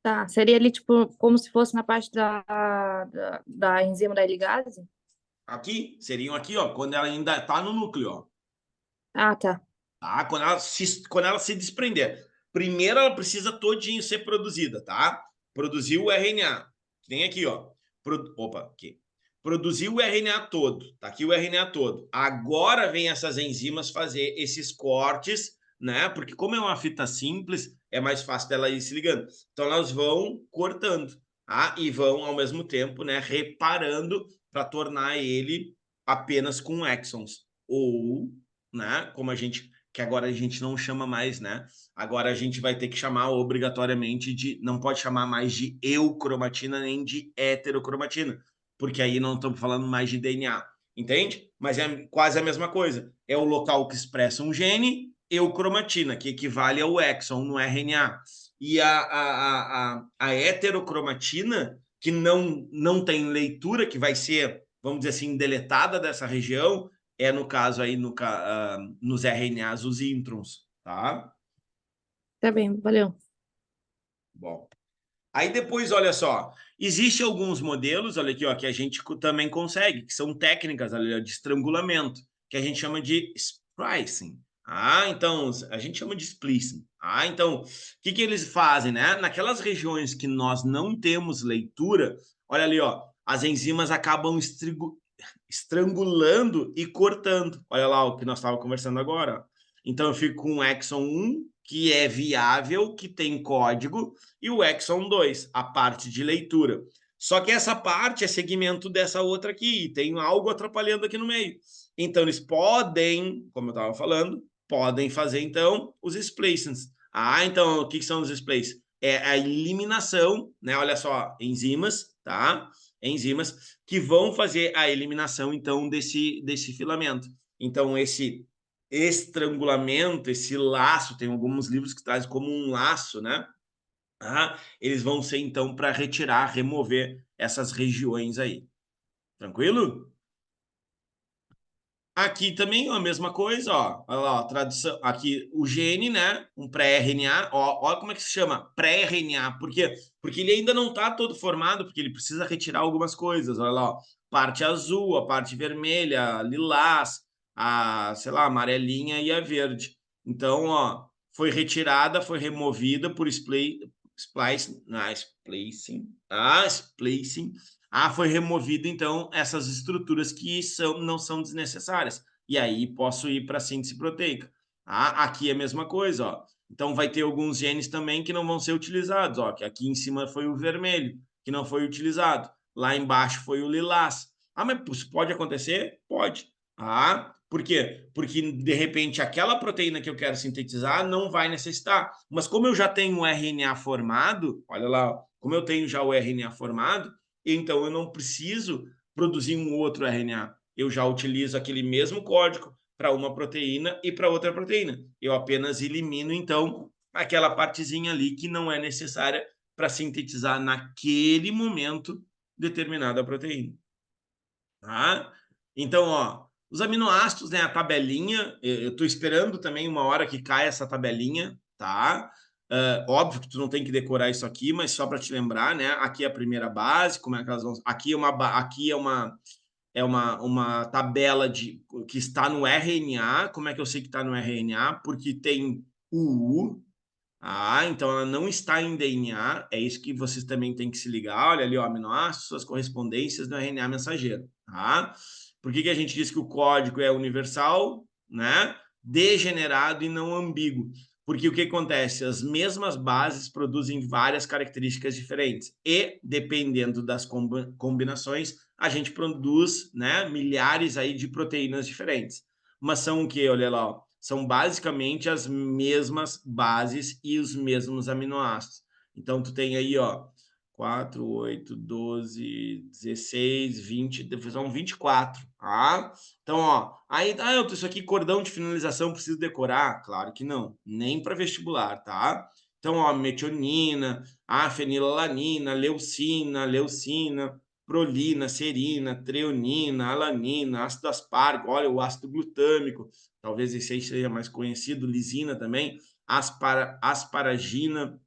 Tá. Seria ali, tipo, como se fosse na parte da enzima da ligase? Aqui, seriam aqui, ó, quando ela ainda está no núcleo, ó. Ah, tá. Tá? Quando ela se desprender. Primeiro ela precisa todinho ser produzida, tá? Produzir o RNA. Que nem aqui, ó. Opa, aqui. Produziu o RNA todo, tá aqui o RNA todo. Agora vem essas enzimas fazer esses cortes, né? Porque como é uma fita simples, é mais fácil dela ir se ligando. Então elas vão cortando, tá? E vão ao mesmo tempo, né, reparando para tornar ele apenas com exons. Ou, né, como a gente, que agora a gente não chama mais, né? Agora a gente vai ter que chamar obrigatoriamente de, não pode chamar mais de eucromatina nem de heterocromatina, porque aí não estamos falando mais de DNA, entende? Mas é quase a mesma coisa. É o local que expressa um gene, eucromatina, que equivale ao exon no RNA. E a heterocromatina, que não tem leitura, que vai ser, vamos dizer assim, deletada dessa região, é no caso aí nos RNAs, os introns, tá? Tá bem, valeu. Bom. Aí depois, olha só, existem alguns modelos, olha aqui, ó, que a gente também consegue, que são técnicas olha, de estrangulamento, que a gente chama de splicing. Ah, então, a gente chama de splicing. Ah, então, o que eles fazem, né? Naquelas regiões que nós não temos leitura, olha ali, ó, as enzimas acabam estrangulando e cortando. Olha lá o que nós estávamos conversando agora. Então, eu fico com o exon 1, que é viável, que tem código, e o exon 2, a parte de leitura. Só que essa parte é segmento dessa outra aqui, e tem algo atrapalhando aqui no meio. Então, eles podem, como eu estava falando, podem fazer, então, os splicings. Ah, então, o que são os splices? É a eliminação, né? Olha só, enzimas, tá? Enzimas que vão fazer a eliminação, então, desse filamento. Então, esse estrangulamento, esse laço, tem alguns livros que trazem como um laço, né? Ah, eles vão ser, então, para retirar, remover essas regiões aí. Tranquilo? Aqui também a mesma coisa, ó. Olha lá, ó, tradução. Aqui o gene, né? Um pré-RNA. Ó, olha como é que se chama? Pré-RNA. Por quê? Porque ele ainda não está todo formado, porque ele precisa retirar algumas coisas. Olha lá, ó. Parte azul, a parte vermelha, lilás, a, sei lá, amarelinha e a verde. Então, ó, foi retirada, foi removida por splicing, splicing. Ah, foi removido, então, essas estruturas que não são desnecessárias. E aí posso ir para a síntese proteica. Ah, aqui é a mesma coisa, ó. Então, vai ter alguns genes também que não vão ser utilizados, ó. Que aqui em cima foi o vermelho, que não foi utilizado. Lá embaixo foi o lilás. Ah, mas isso pode acontecer? Pode. Ah, por quê? Porque, de repente, aquela proteína que eu quero sintetizar não vai necessitar. Mas como eu já tenho o RNA formado, olha lá, ó, como eu tenho já o RNA formado, então eu não preciso produzir um outro RNA. Eu já utilizo aquele mesmo código para uma proteína e para outra proteína. Eu apenas elimino, então, aquela partezinha ali que não é necessária para sintetizar naquele momento determinada proteína. Tá? Então, ó, os aminoácidos, né, a tabelinha, eu estou esperando também uma hora que caia essa tabelinha, tá? Óbvio que tu não tem que decorar isso aqui, mas só para te lembrar, né? Aqui é a primeira base, como é que elas vão. Aqui é uma tabela que está no RNA. Como é que eu sei que está no RNA? Porque tem o U. Ah, então ela não está em DNA. É isso que vocês também têm que se ligar. Olha ali, ó, aminoácidos, suas correspondências no RNA mensageiro, tá? Por que a gente diz que o código é universal, né? Degenerado e não ambíguo? Porque o que acontece? As mesmas bases produzem várias características diferentes e, dependendo das combinações, a gente produz, né, milhares aí de proteínas diferentes. Mas são o quê? Olha lá, ó, são basicamente as mesmas bases e os mesmos aminoácidos. Então, tu tem aí, ó, 4, 8, 12, 16, 20, são 24, tá? Então, ó, aí, isso aqui, cordão de finalização, preciso decorar? Claro que não, nem para vestibular, tá? Então, ó, metionina, a fenilalanina, leucina, prolina, serina, treonina, alanina, ácido aspargo, olha, o ácido glutâmico, talvez esse aí seja mais conhecido, lisina também, asparagina,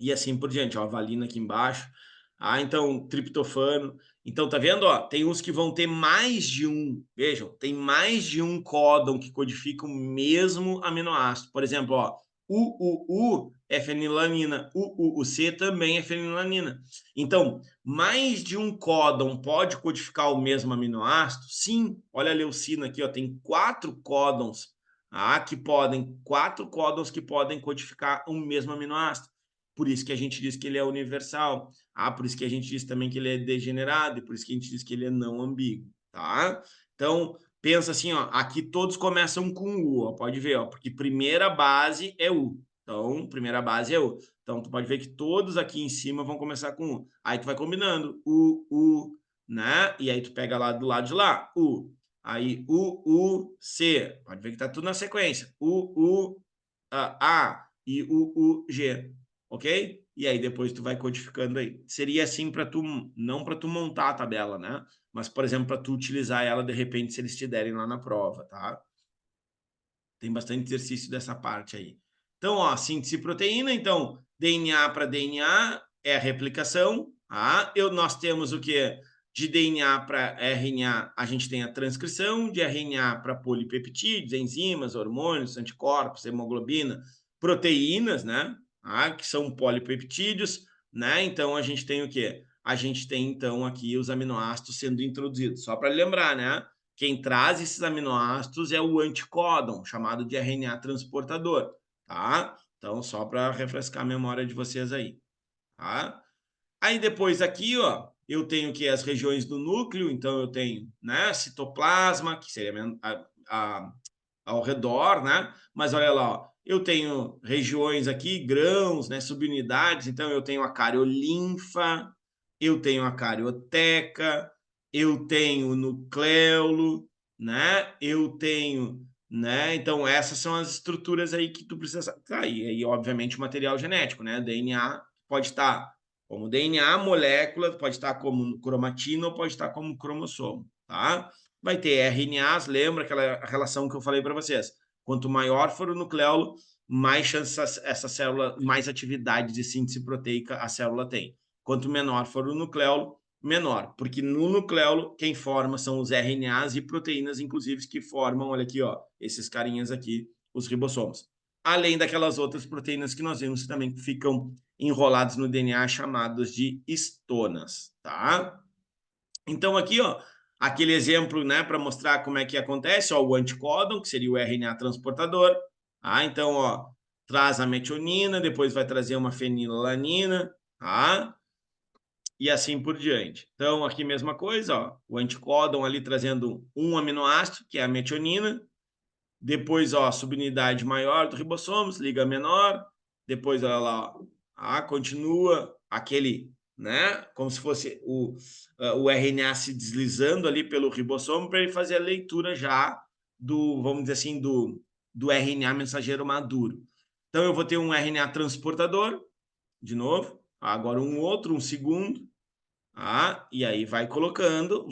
e assim por diante, ó, a valina aqui embaixo. Ah, então, triptofano. Então, tá vendo? Ó, tem uns que vão ter mais de um, vejam, tem mais de um códon que codifica o mesmo aminoácido. Por exemplo, ó, o é fenilalanina. O C também é fenilalanina. Então, mais de um códon pode codificar o mesmo aminoácido? Sim. Olha a leucina aqui, ó, tem 4 códons, quatro códons que podem codificar o mesmo aminoácido. Por isso que a gente diz que ele é universal. Por isso que a gente diz também que ele é degenerado, e por isso que a gente diz que ele é não ambíguo, tá? Então, pensa assim, ó, aqui todos começam com U, ó, pode ver, ó, porque primeira base é U. Então, primeira base é U. Então, tu pode ver que todos aqui em cima vão começar com U. Aí tu vai combinando U, né? E aí tu pega lá do lado de lá, U. Aí C. Pode ver que tá tudo na sequência. A e G. Ok? E aí depois tu vai codificando aí. Seria assim para tu, não para tu montar a tabela, né? Mas, por exemplo, para tu utilizar ela de repente se eles te derem lá na prova, tá? Tem bastante exercício dessa parte aí. Então, ó, síntese proteína, então, DNA para DNA é a replicação, tá? Nós temos o que? De DNA para RNA, a gente tem a transcrição, de RNA para polipeptídeos, enzimas, hormônios, anticorpos, hemoglobina, proteínas, né? Que são polipeptídeos, né? Então, a gente tem o quê? A gente tem, então, aqui os aminoácidos sendo introduzidos. Só para lembrar, né? Quem traz esses aminoácidos é o anticódon, chamado de RNA transportador, tá? Então, só para refrescar a memória de vocês aí, tá? Aí depois aqui, ó, eu tenho que as regiões do núcleo, então eu tenho, né, citoplasma, que seria ao redor, né? Mas olha lá, ó, eu tenho regiões aqui, grãos, né, subunidades, então eu tenho a cariolinfa, eu tenho a carioteca, eu tenho o nucleolo, né? Eu tenho, né? Então essas são as estruturas aí que tu precisa. E aí, obviamente, o material genético, né? DNA pode estar como DNA, molécula, pode estar como cromatina ou pode estar como cromossomo, tá? Vai ter RNAs, lembra aquela relação que eu falei para vocês? Quanto maior for o nucleolo, mais chance essa célula, mais atividade de síntese proteica a célula tem. Quanto menor for o nucleolo, menor, porque no nucleolo quem forma são os RNAs e proteínas, inclusive, que formam, olha aqui, ó, esses carinhas aqui, os ribossomos. Além daquelas outras proteínas que nós vimos que também ficam enrolados no DNA, chamados de histonas, tá? Então aqui, ó, aquele exemplo, né, para mostrar como é que acontece, ó, o anticódon, que seria o RNA transportador. Então, ó, traz a metionina, depois vai trazer uma fenilalanina, tá? E assim por diante. Então, aqui mesma coisa, ó, o anticódon ali trazendo um aminoácido, que é a metionina. Depois, ó, subunidade maior do ribossomos, liga menor. Depois, olha lá, ó, continua aquele, né, como se fosse o RNA se deslizando ali pelo ribossomo para ele fazer a leitura já do, vamos dizer assim, do RNA mensageiro maduro. Então, eu vou ter um RNA transportador, de novo, agora um segundo, e aí vai colocando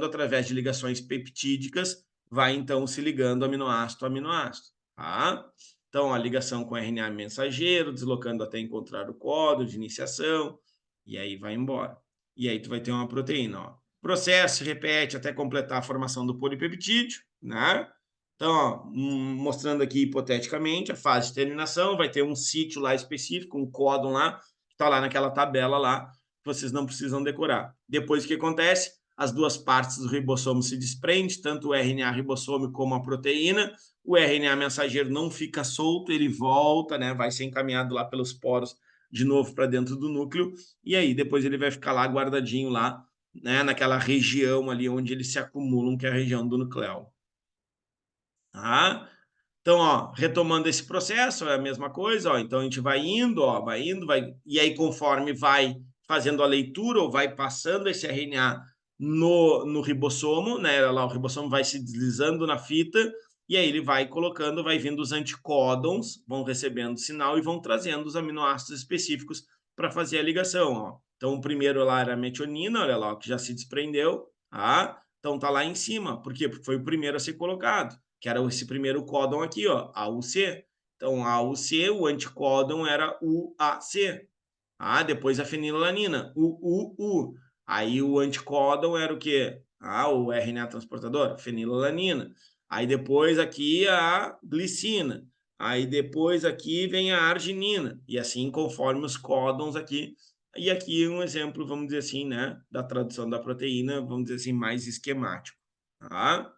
através de ligações peptídicas, vai então se ligando aminoácido a aminoácido, tá? Então, a ligação com RNA mensageiro, deslocando até encontrar o código de iniciação, e aí vai embora. E aí tu vai ter uma proteína, ó. Processo se repete até completar a formação do polipeptídeo, né? Então, ó, mostrando aqui hipoteticamente a fase de terminação, vai ter um sítio lá específico, um códon lá, que está lá naquela tabela lá, vocês não precisam decorar. Depois o que acontece? As duas partes do ribossomo se desprendem, tanto o RNA ribossômico como a proteína. O RNA mensageiro não fica solto, ele volta, né? Vai ser encaminhado lá pelos poros de novo para dentro do núcleo, e aí depois ele vai ficar lá guardadinho lá, né? Naquela região ali onde eles se acumulam, que é a região do nucleolo. Tá? Então, ó, retomando esse processo, é a mesma coisa, ó, então a gente vai indo, ó, e aí conforme vai fazendo a leitura ou vai passando esse RNA no ribossomo, né, lá o ribossomo vai se deslizando na fita, e aí ele vai colocando, vai vindo os anticódons, vão recebendo sinal e vão trazendo os aminoácidos específicos para fazer a ligação, ó. Então, o primeiro lá era a metionina, olha lá, que já se desprendeu, tá? Então tá lá em cima, por quê? Porque foi o primeiro a ser colocado, que era esse primeiro códon aqui, ó, AUC. Então, AUC, o anticódon era UAC. Depois a fenilalanina, UUU. Aí o anticódon era o quê? O RNA transportador, fenilalanina. Aí depois aqui a glicina. Aí depois aqui vem a arginina, e assim conforme os códons aqui. E aqui um exemplo, vamos dizer assim, né, da tradução da proteína, vamos dizer assim, mais esquemático, tá?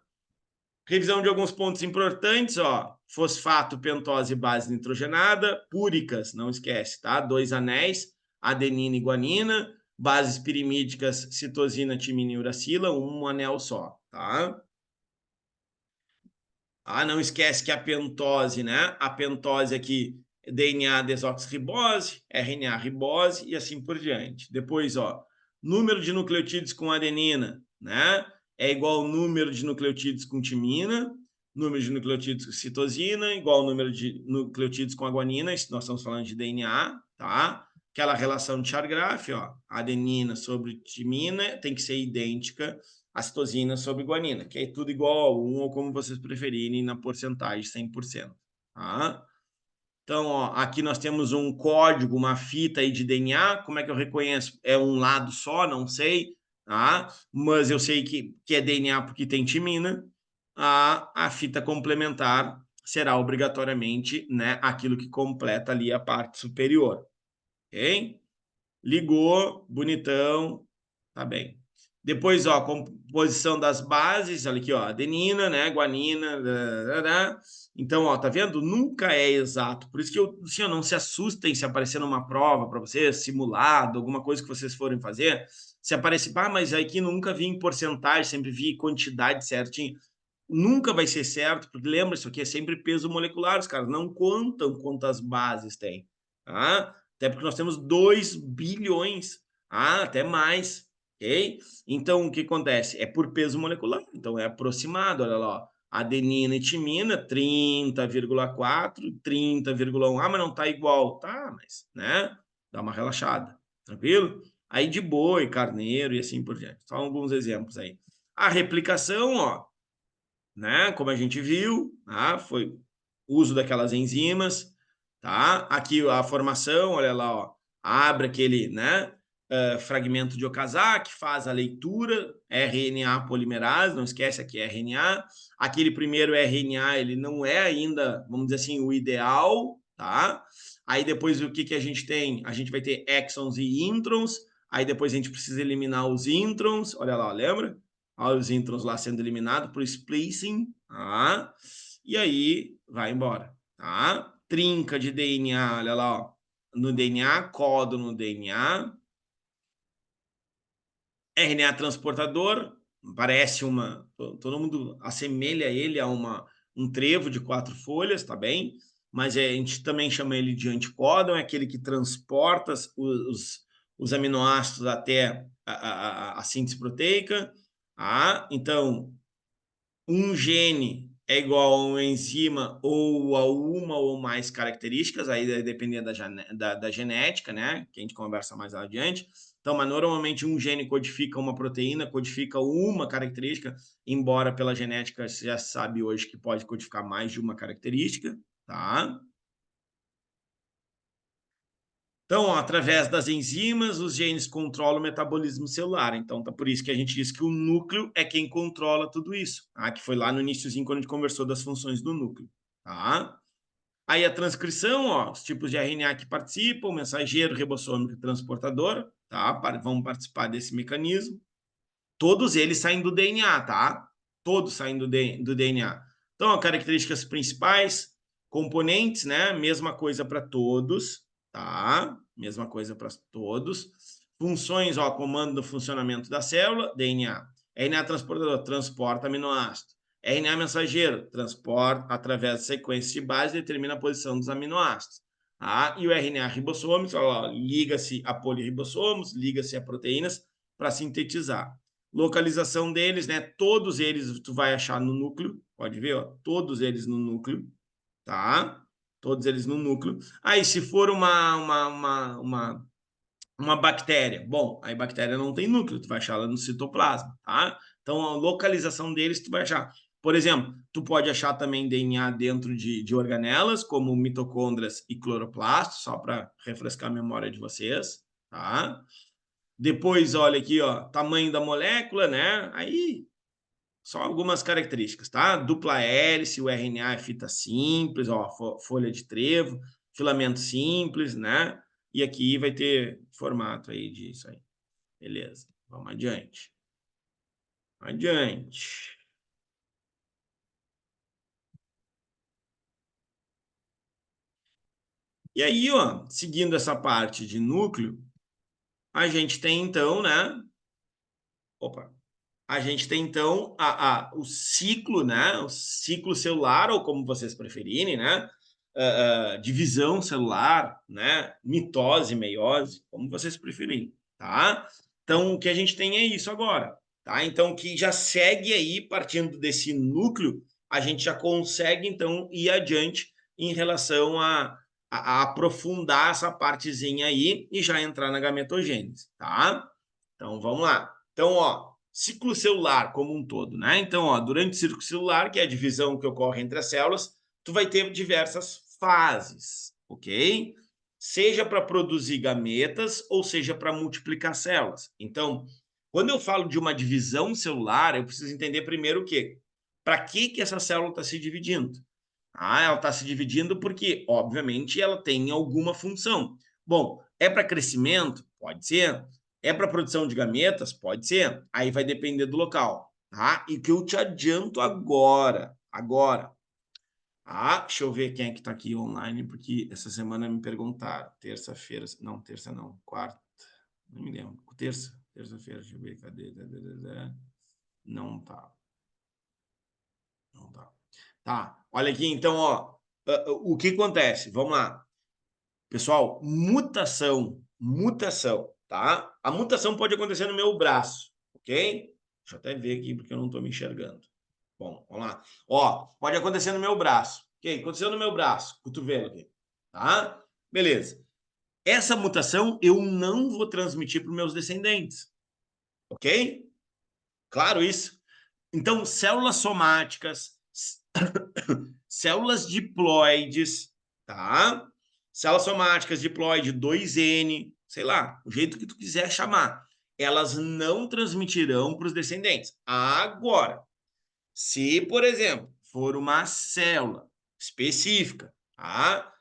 Revisão de alguns pontos importantes, ó, fosfato, pentose, base nitrogenada, púricas, não esquece, tá? 2 anéis, adenina e guanina, bases pirimídicas, citosina, timina e uracila, um anel só, tá? Ah, não esquece que a pentose, né? A pentose aqui, DNA desoxirribose, RNA ribose e assim por diante. Depois, ó, número de nucleotídeos com adenina, né? É igual ao número de nucleotídeos com timina, número de nucleotídeos com citosina, igual ao número de nucleotídeos com a guanina, isso nós estamos falando de DNA, tá? Aquela relação de Chargraph, ó, adenina sobre timina tem que ser idêntica a citosina sobre guanina, que é tudo igual a 1 ou como vocês preferirem na porcentagem 100%. Tá? Então, ó, aqui nós temos um código, uma fita aí de DNA. Como é que eu reconheço? É um lado só, não sei, tá? Mas eu sei que é DNA porque tem timina. A fita complementar será obrigatoriamente, né, aquilo que completa ali a parte superior. Ok? Ligou, bonitão, tá bem. Depois, ó, composição das bases, olha aqui, ó, adenina, né, guanina, então, ó, tá vendo? Nunca é exato. Por isso que assim, não se assustem se aparecer numa prova para vocês, simulado, alguma coisa que vocês forem fazer, se aparecer, mas aqui nunca vi em porcentagem, sempre vi quantidade certinho. Nunca vai ser certo, porque lembra, isso aqui é sempre peso molecular, os caras não contam quantas bases tem, tá? Até porque nós temos 2 bilhões, até mais, ok? Então, o que acontece? É por peso molecular, então é aproximado, olha lá, ó. Adenina e timina, 30,4, 30,1. Ah, mas não tá igual. Tá, mas, né? Dá uma relaxada, tranquilo? Aí de boi, carneiro e assim por diante. Só alguns exemplos aí. A replicação, ó, né? Como a gente viu, tá? Foi uso daquelas enzimas, tá? Aqui a formação, olha lá, ó, abre aquele, né? Fragmento de Okazaki, faz a leitura, RNA polimerase, não esquece aqui é RNA. Aquele primeiro RNA, ele não é ainda, vamos dizer assim, o ideal, tá? Aí depois o que a gente tem? A gente vai ter exons e introns, aí depois a gente precisa eliminar os introns, olha lá, lembra? Olha os introns lá sendo eliminados por splicing, tá? E aí vai embora, tá? Trinca de DNA, olha lá, ó, no DNA, codo no DNA, RNA transportador, parece uma, todo mundo assemelha ele a um trevo de 4 folhas, tá bem? Mas a gente também chama ele de anticódon, é aquele que transporta os aminoácidos até a síntese proteica. Ah, então, um gene é igual a uma enzima ou a uma ou mais características, aí vai depender da genética, né? Que a gente conversa mais adiante. Então, mas normalmente um gene codifica uma proteína, codifica uma característica, embora pela genética você já sabe hoje que pode codificar mais de uma característica, tá? Então, ó, através das enzimas, os genes controlam o metabolismo celular. Então, tá por isso que a gente diz que o núcleo é quem controla tudo isso. Tá? Que foi lá no iníciozinho quando a gente conversou das funções do núcleo. Tá? Aí a transcrição, ó, os tipos de RNA que participam, mensageiro, ribossômico e transportador, tá? Vão participar desse mecanismo. Todos eles saem do DNA, tá? Todos saem do DNA. Então, ó, características principais, componentes, né? Mesma coisa para todos, tá? Mesma coisa para todos. Funções, ó, comando do funcionamento da célula, DNA. RNA transportador, transporta aminoácido. RNA mensageiro, transporta através de sequências de base, determina a posição dos aminoácidos. Tá? E o RNA ribossômico, liga-se a poliribossomos, liga-se a proteínas para sintetizar. Localização deles, né? Todos eles tu vai achar no núcleo, pode ver, ó, todos eles no núcleo, tá? Todos eles no núcleo. Aí, se for uma bactéria, bom, aí bactéria não tem núcleo, tu vai achar ela no citoplasma, tá? Então, a localização deles tu vai achar. Por exemplo, tu pode achar também DNA dentro de organelas, como mitocôndrias e cloroplastos, só para refrescar a memória de vocês, tá? Depois, olha aqui, ó, tamanho da molécula, né? Aí Só algumas características, tá? Dupla hélice, o RNA é fita simples, ó, folha de trevo, filamento simples, né? E aqui vai ter formato aí disso aí. Beleza, vamos adiante. Adiante. E aí, ó, seguindo essa parte de núcleo, a gente tem então, né? Opa, a gente tem então o ciclo, né? O ciclo celular, ou como vocês preferirem, né? Divisão celular, né? Mitose, meiose, como vocês preferirem, tá? Então, o que a gente tem é isso agora, tá? Então, que já segue aí, partindo desse núcleo, a gente já consegue, então, ir adiante em relação a aprofundar essa partezinha aí e já entrar na gametogênese, tá? Então, vamos lá. Então, ó, ciclo celular como um todo, né? Então, ó, durante o ciclo celular, que é a divisão que ocorre entre as células, tu vai ter diversas fases, ok? Seja para produzir gametas ou seja para multiplicar células. Então, quando eu falo de uma divisão celular, eu preciso entender primeiro o quê? Para que essa célula está se dividindo? Ah, ela está se dividindo porque, obviamente, ela tem alguma função. Bom, é para crescimento? Pode ser. É para produção de gametas? Pode ser. Aí vai depender do local, tá? E que eu te adianto agora, deixa eu ver quem é que está aqui online, porque essa semana me perguntaram. Terça-feira, não, terça não, quarta, não me lembro. Terça-feira, deixa eu ver, cadê? Não tá. Não tá. Tá, olha aqui, então, ó, o que acontece? Vamos lá. Pessoal, mutação, tá? A mutação pode acontecer no meu braço, ok? Deixa eu até ver aqui, porque eu não estou me enxergando. Bom, vamos lá. Ó, pode acontecer no meu braço. Ok? Aconteceu no meu braço, cotovelo aqui, tá? Beleza. Essa mutação eu não vou transmitir para os meus descendentes, ok? Claro isso. Então, células somáticas, células diploides, tá? Células somáticas, diploide, 2N, sei lá, o jeito que tu quiser chamar. Elas não transmitirão para os descendentes. Agora, se, por exemplo, for uma célula específica, tá?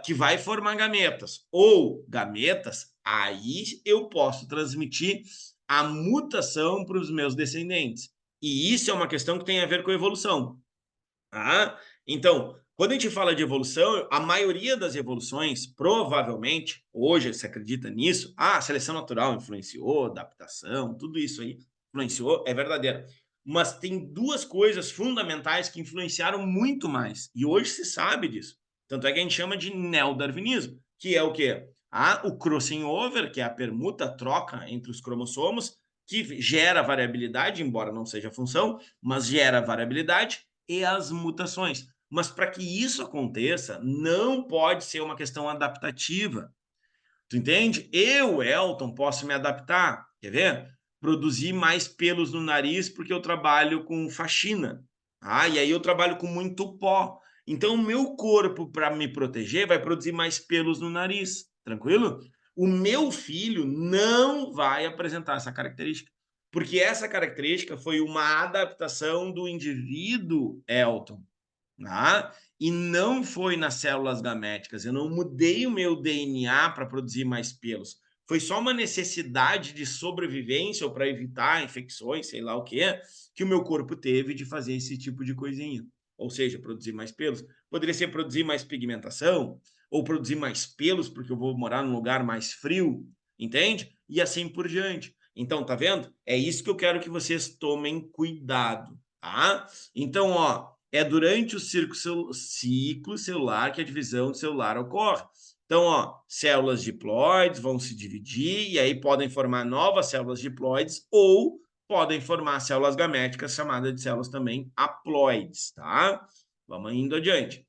Que vai formar gametas ou gametas, aí eu posso transmitir a mutação para os meus descendentes. E isso é uma questão que tem a ver com a evolução. Tá? Então, quando a gente fala de evolução, a maioria das evoluções, provavelmente, hoje se acredita nisso, a seleção natural influenciou, adaptação, tudo isso aí influenciou, é verdadeiro. Mas tem duas coisas fundamentais que influenciaram muito mais, e hoje se sabe disso. Tanto é que a gente chama de neodarwinismo, que é o quê? O crossing over, que é a permuta, a troca entre os cromossomos, que gera variabilidade, embora não seja função, mas gera variabilidade, e as mutações. Mas para que isso aconteça, não pode ser uma questão adaptativa. Tu entende? Eu, Elton, posso me adaptar. Quer ver? Produzir mais pelos no nariz porque eu trabalho com faxina. E aí eu trabalho com muito pó. Então, o meu corpo, para me proteger, vai produzir mais pelos no nariz. Tranquilo? O meu filho não vai apresentar essa característica. Porque essa característica foi uma adaptação do indivíduo, Elton. E não foi nas células gaméticas. Eu não mudei o meu DNA para produzir mais pelos. Foi só uma necessidade de sobrevivência ou para evitar infecções, sei lá o que o meu corpo teve de fazer esse tipo de coisinha. Ou seja, produzir mais pelos. Poderia ser produzir mais pigmentação, ou produzir mais pelos, porque eu vou morar num lugar mais frio, entende? E assim por diante. Então, tá vendo? É isso que eu quero que vocês tomem cuidado, tá? Então, ó, é durante o ciclo celular que a divisão celular ocorre. Então, ó, células diploides vão se dividir e aí podem formar novas células diploides ou podem formar células gaméticas, chamadas de células também haploides, tá? Vamos indo adiante.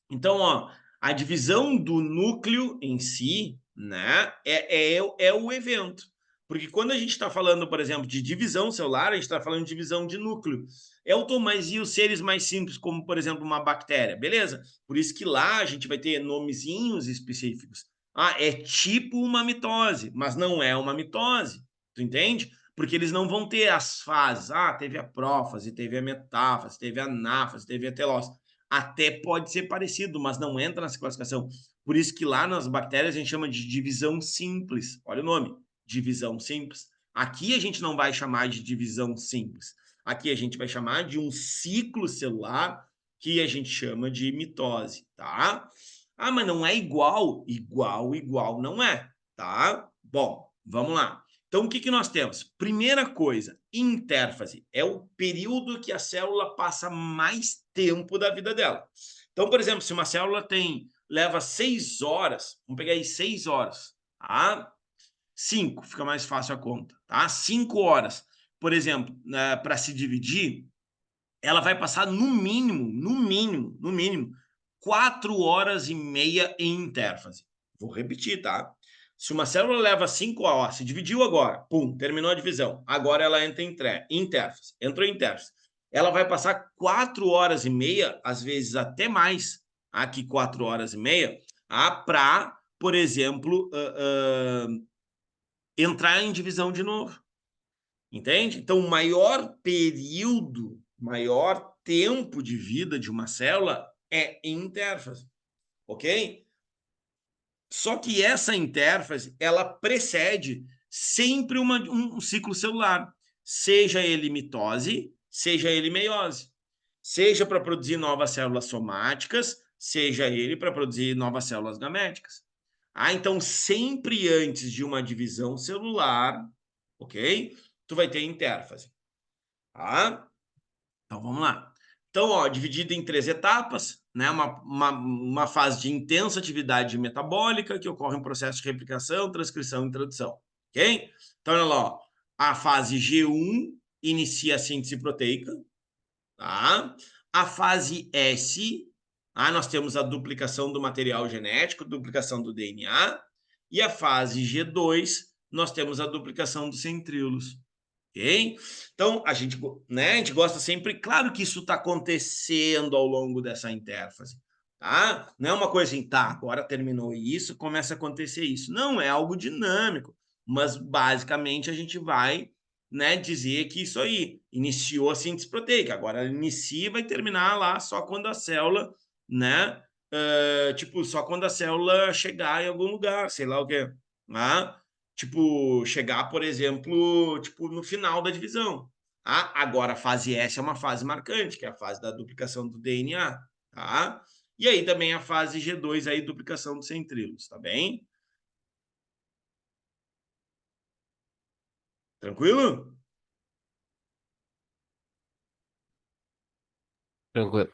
Então, ó, a divisão do núcleo em si, né, é o evento. Porque quando a gente está falando, por exemplo, de divisão celular, a gente está falando de divisão de núcleo. Elton, mas e os seres mais simples, como, por exemplo, uma bactéria? Beleza. Por isso que lá a gente vai ter nomezinhos específicos. É tipo uma mitose, mas não é uma mitose. Tu entende? porque eles não vão ter as fases. Ah, teve a prófase, teve a metáfase, teve a anáfase, teve a telófase. Até pode ser parecido, mas não entra nessa classificação. Por isso que lá nas bactérias a gente chama de divisão simples. Olha o nome, divisão simples. Aqui a gente não vai chamar de divisão simples. Aqui a gente vai chamar de um ciclo celular que a gente chama de mitose, tá? Ah, mas não é igual? Igual não é, tá? Bom, vamos lá. Então, o que nós temos? Primeira coisa, intérfase é o período que a célula passa mais tempo da vida dela. Então, por exemplo, se uma célula leva 6 horas, vamos pegar aí 6 horas, tá? 5, fica mais fácil a conta, tá? 5 horas, por exemplo, para se dividir, ela vai passar no mínimo, 4 horas e meia em intérfase. Vou repetir, tá? Se uma célula leva 5 horas, se dividiu agora, pum, terminou a divisão. Agora ela entra em intérfase. Entrou em intérfase. Ela vai passar 4 horas e meia, às vezes até mais, aqui 4 horas e meia, para, por exemplo, entrar em divisão de novo. Entende? Então, o maior período, maior tempo de vida de uma célula é em intérfase, ok? Só que essa intérfase, ela precede sempre um ciclo celular, seja ele mitose, seja ele meiose, seja para produzir novas células somáticas, seja ele para produzir novas células gaméticas. Então, sempre antes de uma divisão celular, ok? Tu vai ter intérfase, tá? Então, vamos lá. Então, ó, dividido em 3 etapas, né? Uma fase de intensa atividade metabólica, que ocorre um processo de replicação, transcrição e tradução, ok? Então, olha lá, ó, a fase G1 inicia a síntese proteica, tá? A fase S, nós temos a duplicação do material genético, duplicação do DNA, e a fase G2, nós temos a duplicação dos centríolos. Ok? Então, a gente gosta sempre, claro que isso está acontecendo ao longo dessa intérfase, tá? Não é uma coisa assim, tá, agora terminou isso, começa a acontecer isso. Não, é algo dinâmico, mas basicamente a gente vai, né, dizer que isso aí iniciou a síntese proteica, agora ela inicia e vai terminar lá só quando a célula, né, tipo, só quando a célula chegar em algum lugar, sei lá o quê, né? Tipo, chegar, por exemplo, tipo, no final da divisão. Tá? Agora, a fase S é uma fase marcante, que é a fase da duplicação do DNA. Tá? E aí também a fase G2, aí, duplicação dos centríolos, tá bem? Tranquilo? Tranquilo.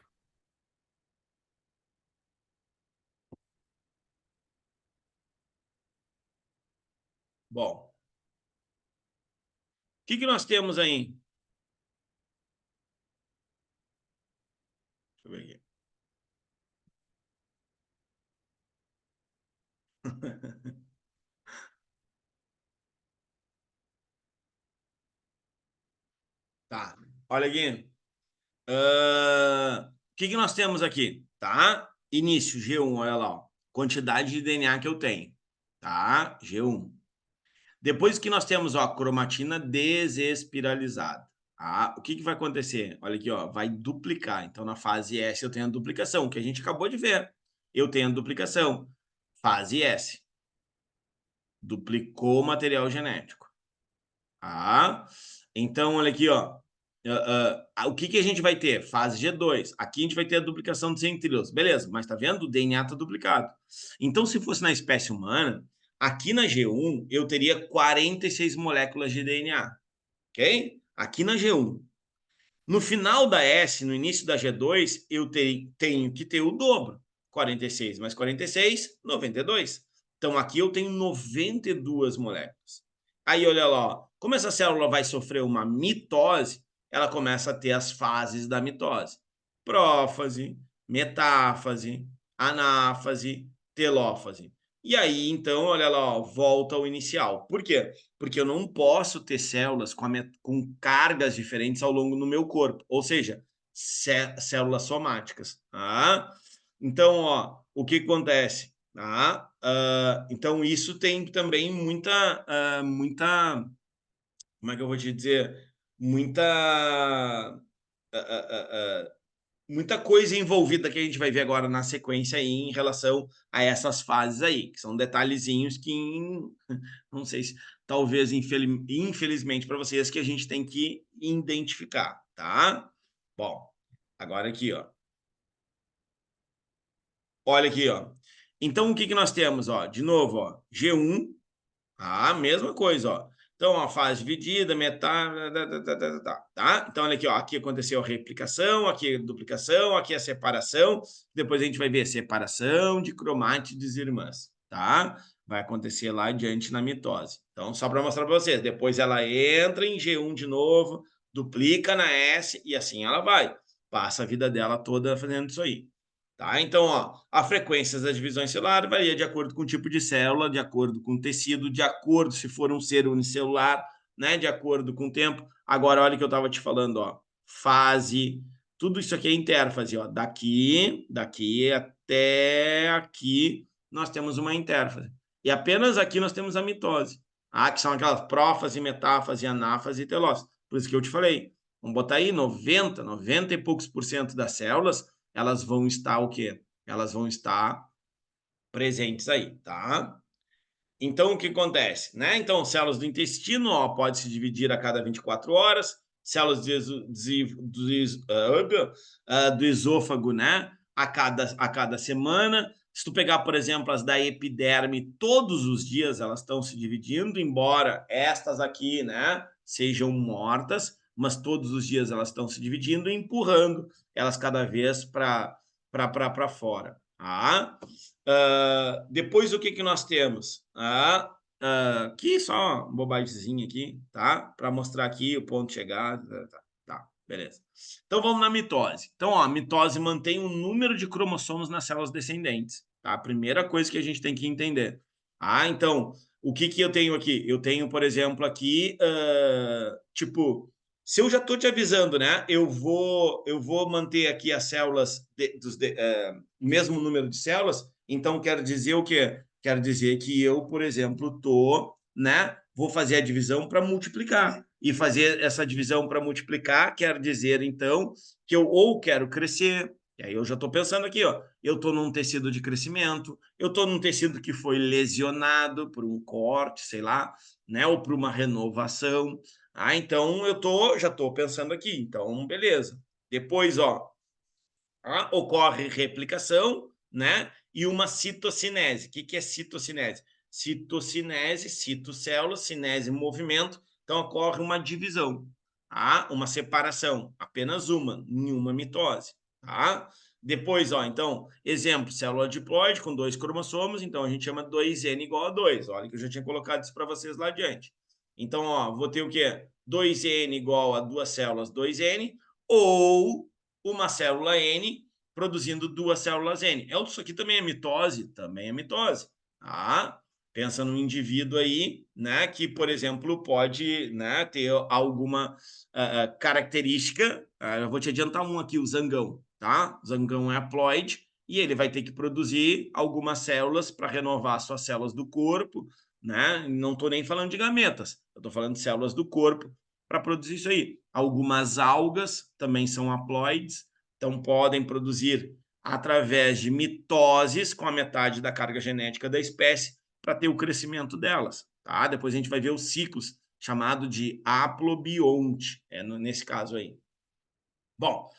Bom, o que nós temos aí? Deixa eu ver aqui. Tá, olha aqui. O que nós temos aqui? Tá? Início, G1, olha lá. Ó. Quantidade de DNA que eu tenho. Tá? G1. Depois que nós temos ó, a cromatina desespiralizada. O que vai acontecer? Olha aqui, ó, vai duplicar. Então, na fase S, eu tenho a duplicação, que a gente acabou de ver. Eu tenho a duplicação. Fase S. Duplicou o material genético. Então, olha aqui, ó. O que a gente vai ter? Fase G2. Aqui a gente vai ter a duplicação de centríolos. Beleza, mas tá vendo? O DNA está duplicado. Então, se fosse na espécie humana, aqui na G1 eu teria 46 moléculas de DNA. Ok? Aqui na G1. No final da S, no início da G2, eu tenho que ter o dobro. 46 mais 46, 92. Então, aqui eu tenho 92 moléculas. Aí, olha lá, ó, como essa célula vai sofrer uma mitose, ela começa a ter as fases da mitose. Prófase, metáfase, anáfase, telófase. E aí, então, olha lá, ó, volta ao inicial. Por quê? Porque eu não posso ter células com cargas diferentes ao longo do meu corpo, ou seja, células somáticas. Então, ó, o que acontece? Então, isso tem também muita como é que eu vou te dizer? Muita muita coisa envolvida que a gente vai ver agora na sequência aí em relação a essas fases aí, que são detalhezinhos que não sei se talvez infelizmente para vocês que a gente tem que identificar, tá? Bom, agora aqui, ó. Olha aqui, ó. Então o que que nós temos, ó? De novo, ó, G1, a mesma coisa, ó. Então, a fase dividida, metade, tá? Então, olha aqui, ó. Aqui aconteceu a replicação, aqui a duplicação, aqui a separação. Depois a gente vai ver separação de cromátides irmãs, tá? Vai acontecer lá adiante na mitose. Então, só para mostrar para vocês. Depois ela entra em G1 de novo, duplica na S e assim ela vai. Passa a vida dela toda fazendo isso aí. Tá? Então, ó, a frequência das divisões celulares varia de acordo com o tipo de célula, de acordo com o tecido, de acordo se for um ser unicelular, né? De acordo com o tempo. Agora, olha o que eu estava te falando, ó. Fase, tudo isso aqui é intérfase, ó. Daqui até aqui nós temos uma intérfase. E apenas aqui nós temos a mitose. Ah, que são aquelas prófase, metáfase, anáfase e telófase. Por isso que eu te falei. Vamos botar aí 90 e poucos por cento das células elas vão estar o quê? Elas vão estar presentes aí, tá? Então, o que acontece? Né? Então, células do intestino, ó, pode se dividir a cada 24 horas, células do esôfago, né? A cada semana. Se tu pegar, por exemplo, as da epiderme, todos os dias elas estão se dividindo, embora estas aqui, né, sejam mortas, mas todos os dias elas estão se dividindo e empurrando elas cada vez para fora. Tá? Depois o que, que nós temos? Aqui só uma bobagemzinha aqui, tá? Para mostrar aqui o ponto de chegada. Tá, beleza. Então vamos na mitose. Então, ó, a mitose mantém o número de cromossomos nas células descendentes, tá? A primeira coisa que a gente tem que entender. Então, o que que eu tenho aqui? Eu tenho, por exemplo, aqui, tipo, se eu já estou te avisando, né? Eu vou manter aqui as células o mesmo número de células. Então quer dizer o quê? Quer dizer que eu, por exemplo, né? Vou fazer a divisão para multiplicar. E fazer essa divisão para multiplicar quer dizer, então, que eu ou quero crescer. E aí eu já estou pensando aqui, ó. Eu estou num tecido de crescimento, eu estou num tecido que foi lesionado por um corte, sei lá, né? Ou por uma renovação. Então já estou pensando aqui. Então, beleza. Depois, ó, ocorre replicação, né? E uma citocinese. O que é citocinese? Citocinese, citocélula, cinese, movimento. Então, ocorre uma divisão, tá? Uma separação, apenas uma, nenhuma mitose, tá? Depois, ó, então, exemplo, célula diploide com 2 cromossomos, então a gente chama 2N igual a 2. Olha que eu já tinha colocado isso para vocês lá adiante. Então, ó, vou ter o quê? 2N igual a 2 células 2N, ou uma célula N produzindo 2 células N. Isso aqui também é mitose? Também é mitose. Tá? Pensa num indivíduo aí, né, que, por exemplo, pode, né, ter alguma característica. Eu vou te adiantar um aqui, o zangão. Tá? O zangão é haploide e ele vai ter que produzir algumas células para renovar suas células do corpo, né? Não estou nem falando de gametas, eu estou falando de células do corpo para produzir isso aí. Algumas algas também são haploides, então podem produzir através de mitoses com a metade da carga genética da espécie para ter o crescimento delas. Tá? Depois a gente vai ver os ciclos, chamado de haplobionte, nesse caso aí. Bom,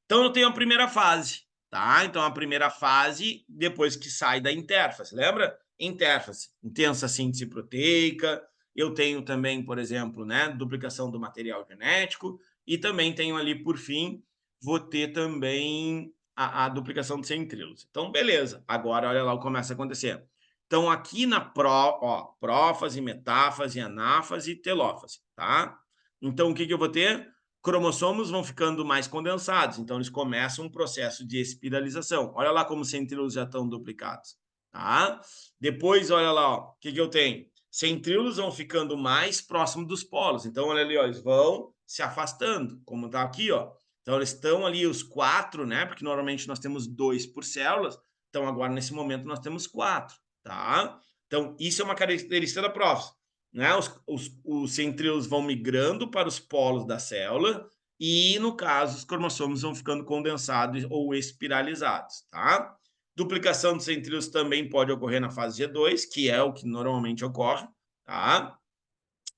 então eu tenho a primeira fase, tá? Então a primeira fase, depois que sai da intérfase, lembra? Intérfase, intensa síntese proteica. Eu tenho também, por exemplo, né, duplicação do material genético e também tenho ali, por fim, vou ter também a duplicação de centríolos. Então, beleza. Agora, olha lá o que começa a acontecer. Então, aqui na prófase, metáfase, anáfase e telófase, tá? Então, o que eu vou ter? Cromossomos vão ficando mais condensados, então eles começam um processo de espiralização. Olha lá como os centríolos já estão duplicados, tá? Depois, olha lá, ó, o que eu tenho? Centríolos vão ficando mais próximos dos polos, então olha ali, ó, eles vão se afastando, como tá aqui, ó. Então eles estão ali os 4, né? Porque normalmente nós temos 2 por células, então agora nesse momento nós temos 4, tá? Então isso é uma característica da prófase. né? Os centríolos vão migrando para os polos da célula e, no caso, os cromossomos vão ficando condensados ou espiralizados, tá? Duplicação dos centríolos também pode ocorrer na fase G2, que é o que normalmente ocorre, tá?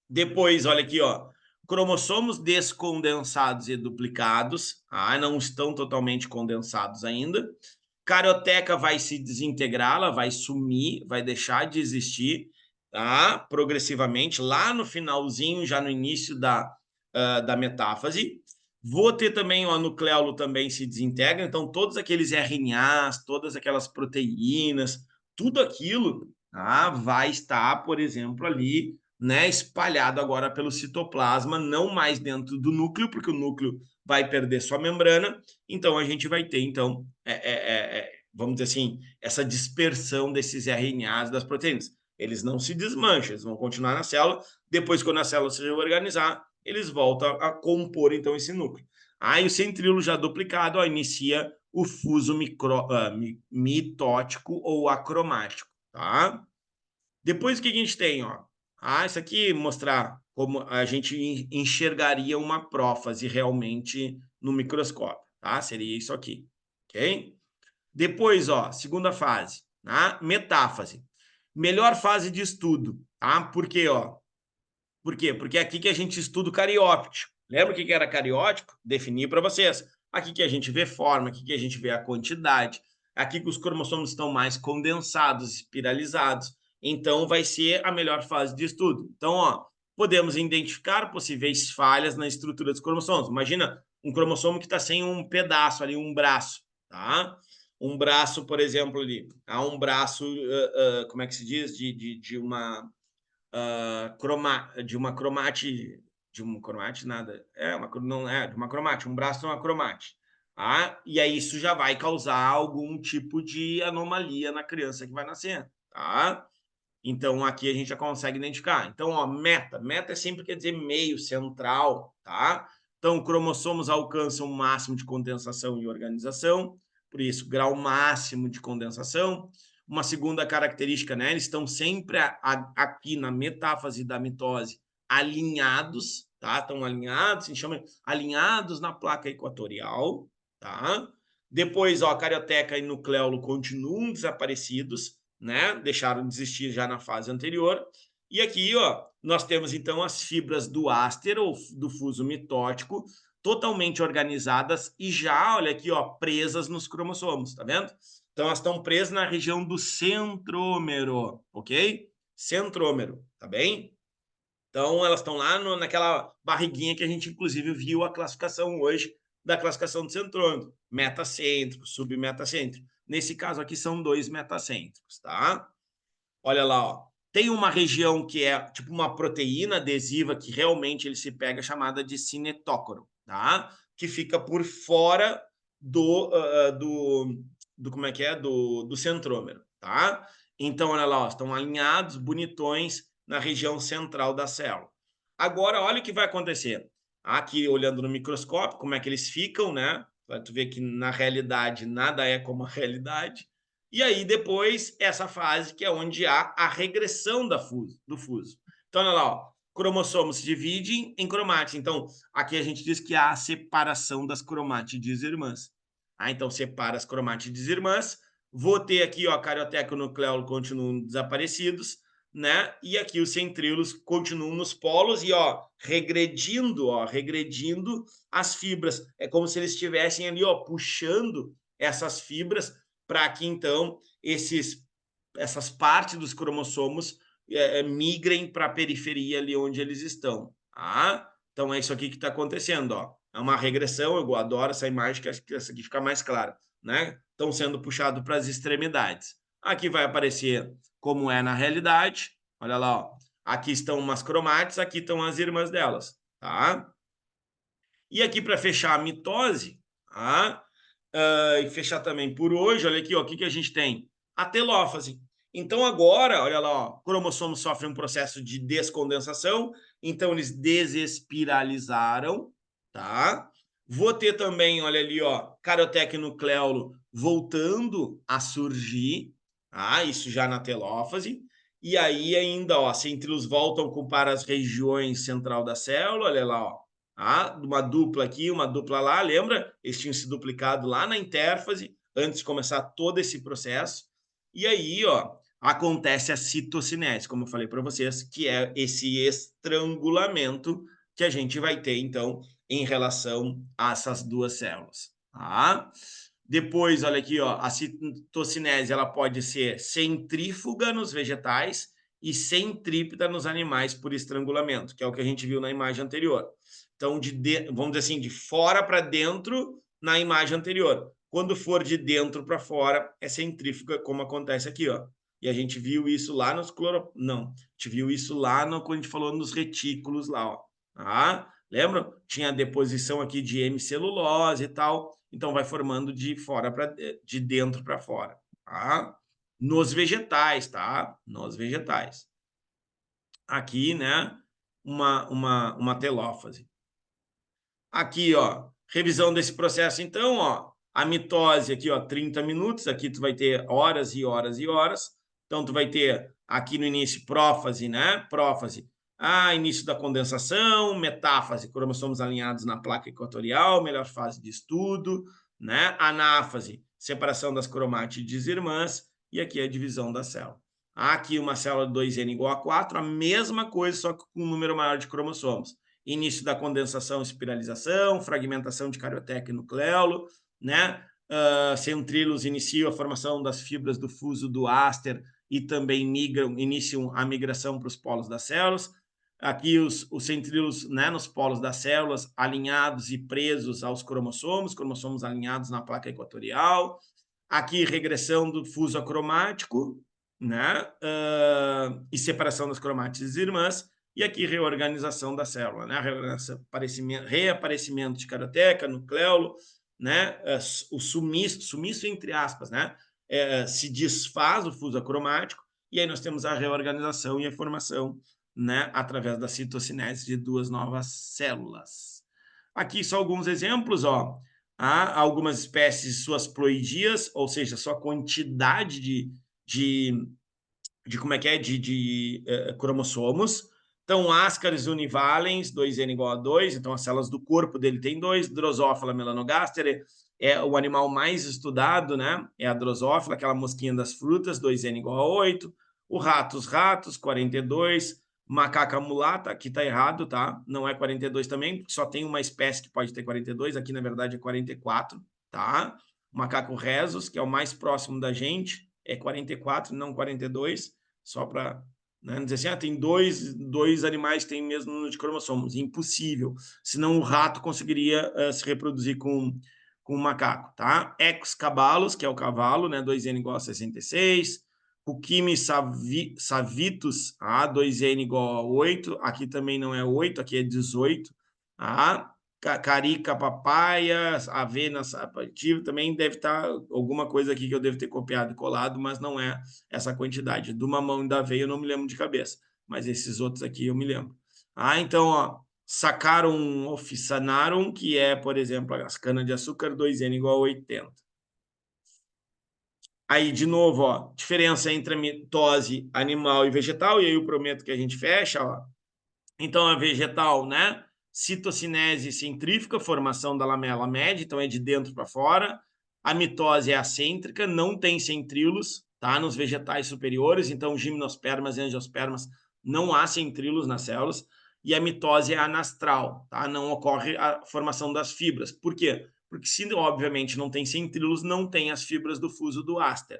Depois, olha aqui, ó, cromossomos descondensados e duplicados, não estão totalmente condensados ainda. Carioteca vai se desintegrar, ela vai sumir, vai deixar de existir, tá? Progressivamente, lá no finalzinho, já no início da metáfase. Vou ter também o nucleolo também se desintegra, então todos aqueles RNAs, todas aquelas proteínas, tudo aquilo vai estar, por exemplo, ali, né, espalhado agora pelo citoplasma, não mais dentro do núcleo, porque o núcleo vai perder sua membrana, então a gente vai ter, então, vamos dizer assim, essa dispersão desses RNAs das proteínas. Eles não se desmancham, eles vão continuar na célula, depois quando a célula se reorganizar, eles voltam a compor, então, esse núcleo. Aí o centríolo já duplicado, ó, inicia o fuso mitótico ou acromático, tá? Depois o que a gente tem, ó? Isso aqui mostrar como a gente enxergaria uma prófase realmente no microscópio, tá? Seria isso aqui, ok? Depois, ó, segunda fase, tá? Metáfase. Melhor fase de estudo, tá? Por quê, ó? Por quê? Porque é aqui que a gente estuda o cariótipo. Lembra o que era cariótipo? Defini para vocês. Aqui que a gente vê forma, aqui que a gente vê a quantidade, aqui que os cromossomos estão mais condensados, espiralizados. Então, vai ser a melhor fase de estudo. Então, ó, podemos identificar possíveis falhas na estrutura dos cromossomos. Imagina um cromossomo que está sem um pedaço ali, um braço, tá? Um braço, por exemplo, ali. Há um braço, como é que se diz? De uma de uma cromate nada, não é de uma cromate, um braço de uma cromate, e aí isso já vai causar algum tipo de anomalia na criança que vai nascer, tá? Então aqui a gente já consegue identificar. Então, ó, meta sempre quer dizer meio, central, tá? Então, cromossomos alcançam o máximo de condensação e organização, por isso, grau máximo de condensação. Uma segunda característica, né? Eles estão sempre aqui na metáfase da mitose alinhados, tá? Estão alinhados, se chama alinhados na placa equatorial, tá? Depois, ó, a carioteca e nucleolo continuam desaparecidos, né? Deixaram de existir já na fase anterior. E aqui, ó, nós temos então as fibras do áster ou do fuso mitótico totalmente organizadas e já, olha aqui, ó, presas nos cromossomos, tá vendo? Então elas estão presas na região do centrômero, ok? Centrômero, tá bem? Então elas estão lá naquela barriguinha que a gente inclusive viu a classificação hoje da classificação do centrômero, metacêntrico, submetacêntrico. Nesse caso aqui são 2 metacêntricos, tá? Olha lá, ó. Tem uma região que é tipo uma proteína adesiva que realmente ele se pega, chamada de cinetócoro, tá? Que fica por fora do como é que é? Do centrômero, tá? Então, olha lá, ó, estão alinhados, bonitões, na região central da célula. Agora, olha o que vai acontecer. Aqui, olhando no microscópio, como é que eles ficam, né? Para tu ver que, na realidade, nada é como a realidade. E aí, depois, essa fase que é onde há a regressão do fuso. Então, olha lá, ó, cromossomos se dividem em cromátides. Então, aqui a gente diz que há a separação das cromátides irmãs. Então, separa as cromátides irmãs. Vou ter aqui, ó, a carioteca e o nucleolo continuam desaparecidos, né? E aqui os centríolos continuam nos polos e, ó, regredindo as fibras. É como se eles estivessem ali, ó, puxando essas fibras para que, então, essas partes dos cromossomos migrem para a periferia ali onde eles estão. Então, é isso aqui que está acontecendo, ó. É uma regressão, eu adoro essa imagem, que acho que essa aqui fica mais clara, né? Estão sendo puxados para as extremidades. Aqui vai aparecer como é na realidade. Olha lá, ó. Aqui estão umas cromátides, aqui estão as irmãs delas, tá? E aqui, para fechar a mitose, tá? E fechar também por hoje, olha aqui, ó, o que a gente tem? A telófase. Então, agora, olha lá, ó, cromossomos sofrem um processo de descondensação, então eles desespiralizaram, tá? Vou ter também, olha ali, ó, carioteca e nucleolo voltando a surgir, tá? Isso já na telófase. E aí ainda, ó, centríolos voltam para as regiões central da célula, olha lá, ó. Tá? Uma dupla aqui, uma dupla lá, lembra? Eles tinham se duplicado lá na intérfase, antes de começar todo esse processo. E aí, ó, acontece a citocinese, como eu falei para vocês, que é esse estrangulamento que a gente vai ter, então, em relação a essas duas células. Tá? Depois, olha aqui, ó, a citocinese ela pode ser centrífuga nos vegetais e centrípeta nos animais por estrangulamento, que é o que a gente viu na imagem anterior. Então, vamos dizer assim, de fora para dentro na imagem anterior. Quando for de dentro para fora, é centrífuga, como acontece aqui, ó. E a gente viu isso lá nos Não, a gente viu isso lá quando a gente falou nos retículos lá, ó. Tá? Lembram? Tinha a deposição aqui de hemicelulose e tal. Então, vai formando de dentro para fora, tá? Nos vegetais, tá? Nos vegetais. Aqui, né? Uma telófase. Aqui, ó, revisão desse processo, então, ó, a mitose aqui, ó, 30 minutos, aqui tu vai ter horas e horas e horas. Então, tu vai ter aqui no início prófase, né? Prófase. Início da condensação, metáfase, cromossomos alinhados na placa equatorial, melhor fase de estudo, né? Anáfase, separação das cromátides irmãs, e aqui a divisão da célula. Aqui uma célula 2N igual a 4, a mesma coisa, só que com um número maior de cromossomos. Início da condensação, espiralização, fragmentação de carioteca e nucleolo, né? Centríolos iniciam a formação das fibras do fuso do áster e também iniciam a migração para os polos das células. Aqui os centríolos, né, nos polos das células, alinhados e presos aos cromossomos alinhados na placa equatorial. Aqui, regressão do fuso acromático, né? E separação das cromátides irmãs. E aqui, reorganização da célula, né? Reaparecimento de carioteca, nucleolo, né? O sumiço entre aspas, né? Se desfaz o fuso acromático, e aí nós temos a reorganização e a formação, né? Através da citocinese de duas novas células. Aqui só alguns exemplos, ó. Há algumas espécies, suas ploidias, ou seja, sua quantidade de cromossomos. Então, Ascaris univalens, 2N igual a 2, então as células do corpo dele tem 2, Drosophila melanogaster é o animal mais estudado, né? É a Drosophila, aquela mosquinha das frutas, 2N igual a 8, o ratos, 42, macaca mulata, aqui tá errado, tá? Não é 42 também, porque só tem uma espécie que pode ter 42, aqui na verdade é 44, tá? O macaco rhesus, que é o mais próximo da gente, é 44, não 42, só para, né, dizer assim, tem dois animais que têm mesmo número de cromossomos, impossível, senão o rato conseguiria se reproduzir com o macaco, tá? Equus cabalos, que é o cavalo, né, 2N igual a 66, Cuquime savitus, 2N igual a 8, aqui também não é 8, aqui é 18, Carica papaya, avena sapativa, também deve estar alguma coisa aqui que eu devo ter copiado e colado, mas não é essa quantidade. Do mamão e da aveia eu não me lembro de cabeça, mas esses outros aqui eu me lembro. Então, ó, Saccharum officinarum, que é, por exemplo, as cana-de-açúcar, 2N igual a 80. Aí, de novo, ó, diferença entre a mitose animal e vegetal, e aí eu prometo que a gente fecha, ó. Então, a vegetal, né? Citocinese centrífuga, formação da lamela média, então é de dentro para fora. A mitose é acêntrica, não tem centríolos, tá? Nos vegetais superiores, então gimnospermas e angiospermas não há centríolos nas células. E a mitose é anastral, tá? Não ocorre a formação das fibras. Por quê? Porque se, obviamente, não tem centríolos, não tem as fibras do fuso do áster.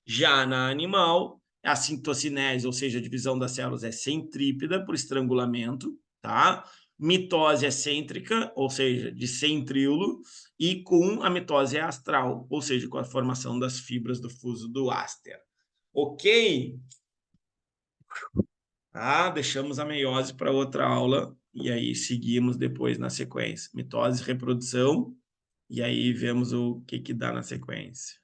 Já na animal, a citocinese, ou seja, a divisão das células é centrípeta por estrangulamento, tá? Mitose é cêntrica, ou seja, de centríolo, e com a mitose astral, ou seja, com a formação das fibras do fuso do áster. Ok? Deixamos a meiose para outra aula, e aí seguimos depois na sequência. Mitose, reprodução, e aí vemos o que dá na sequência.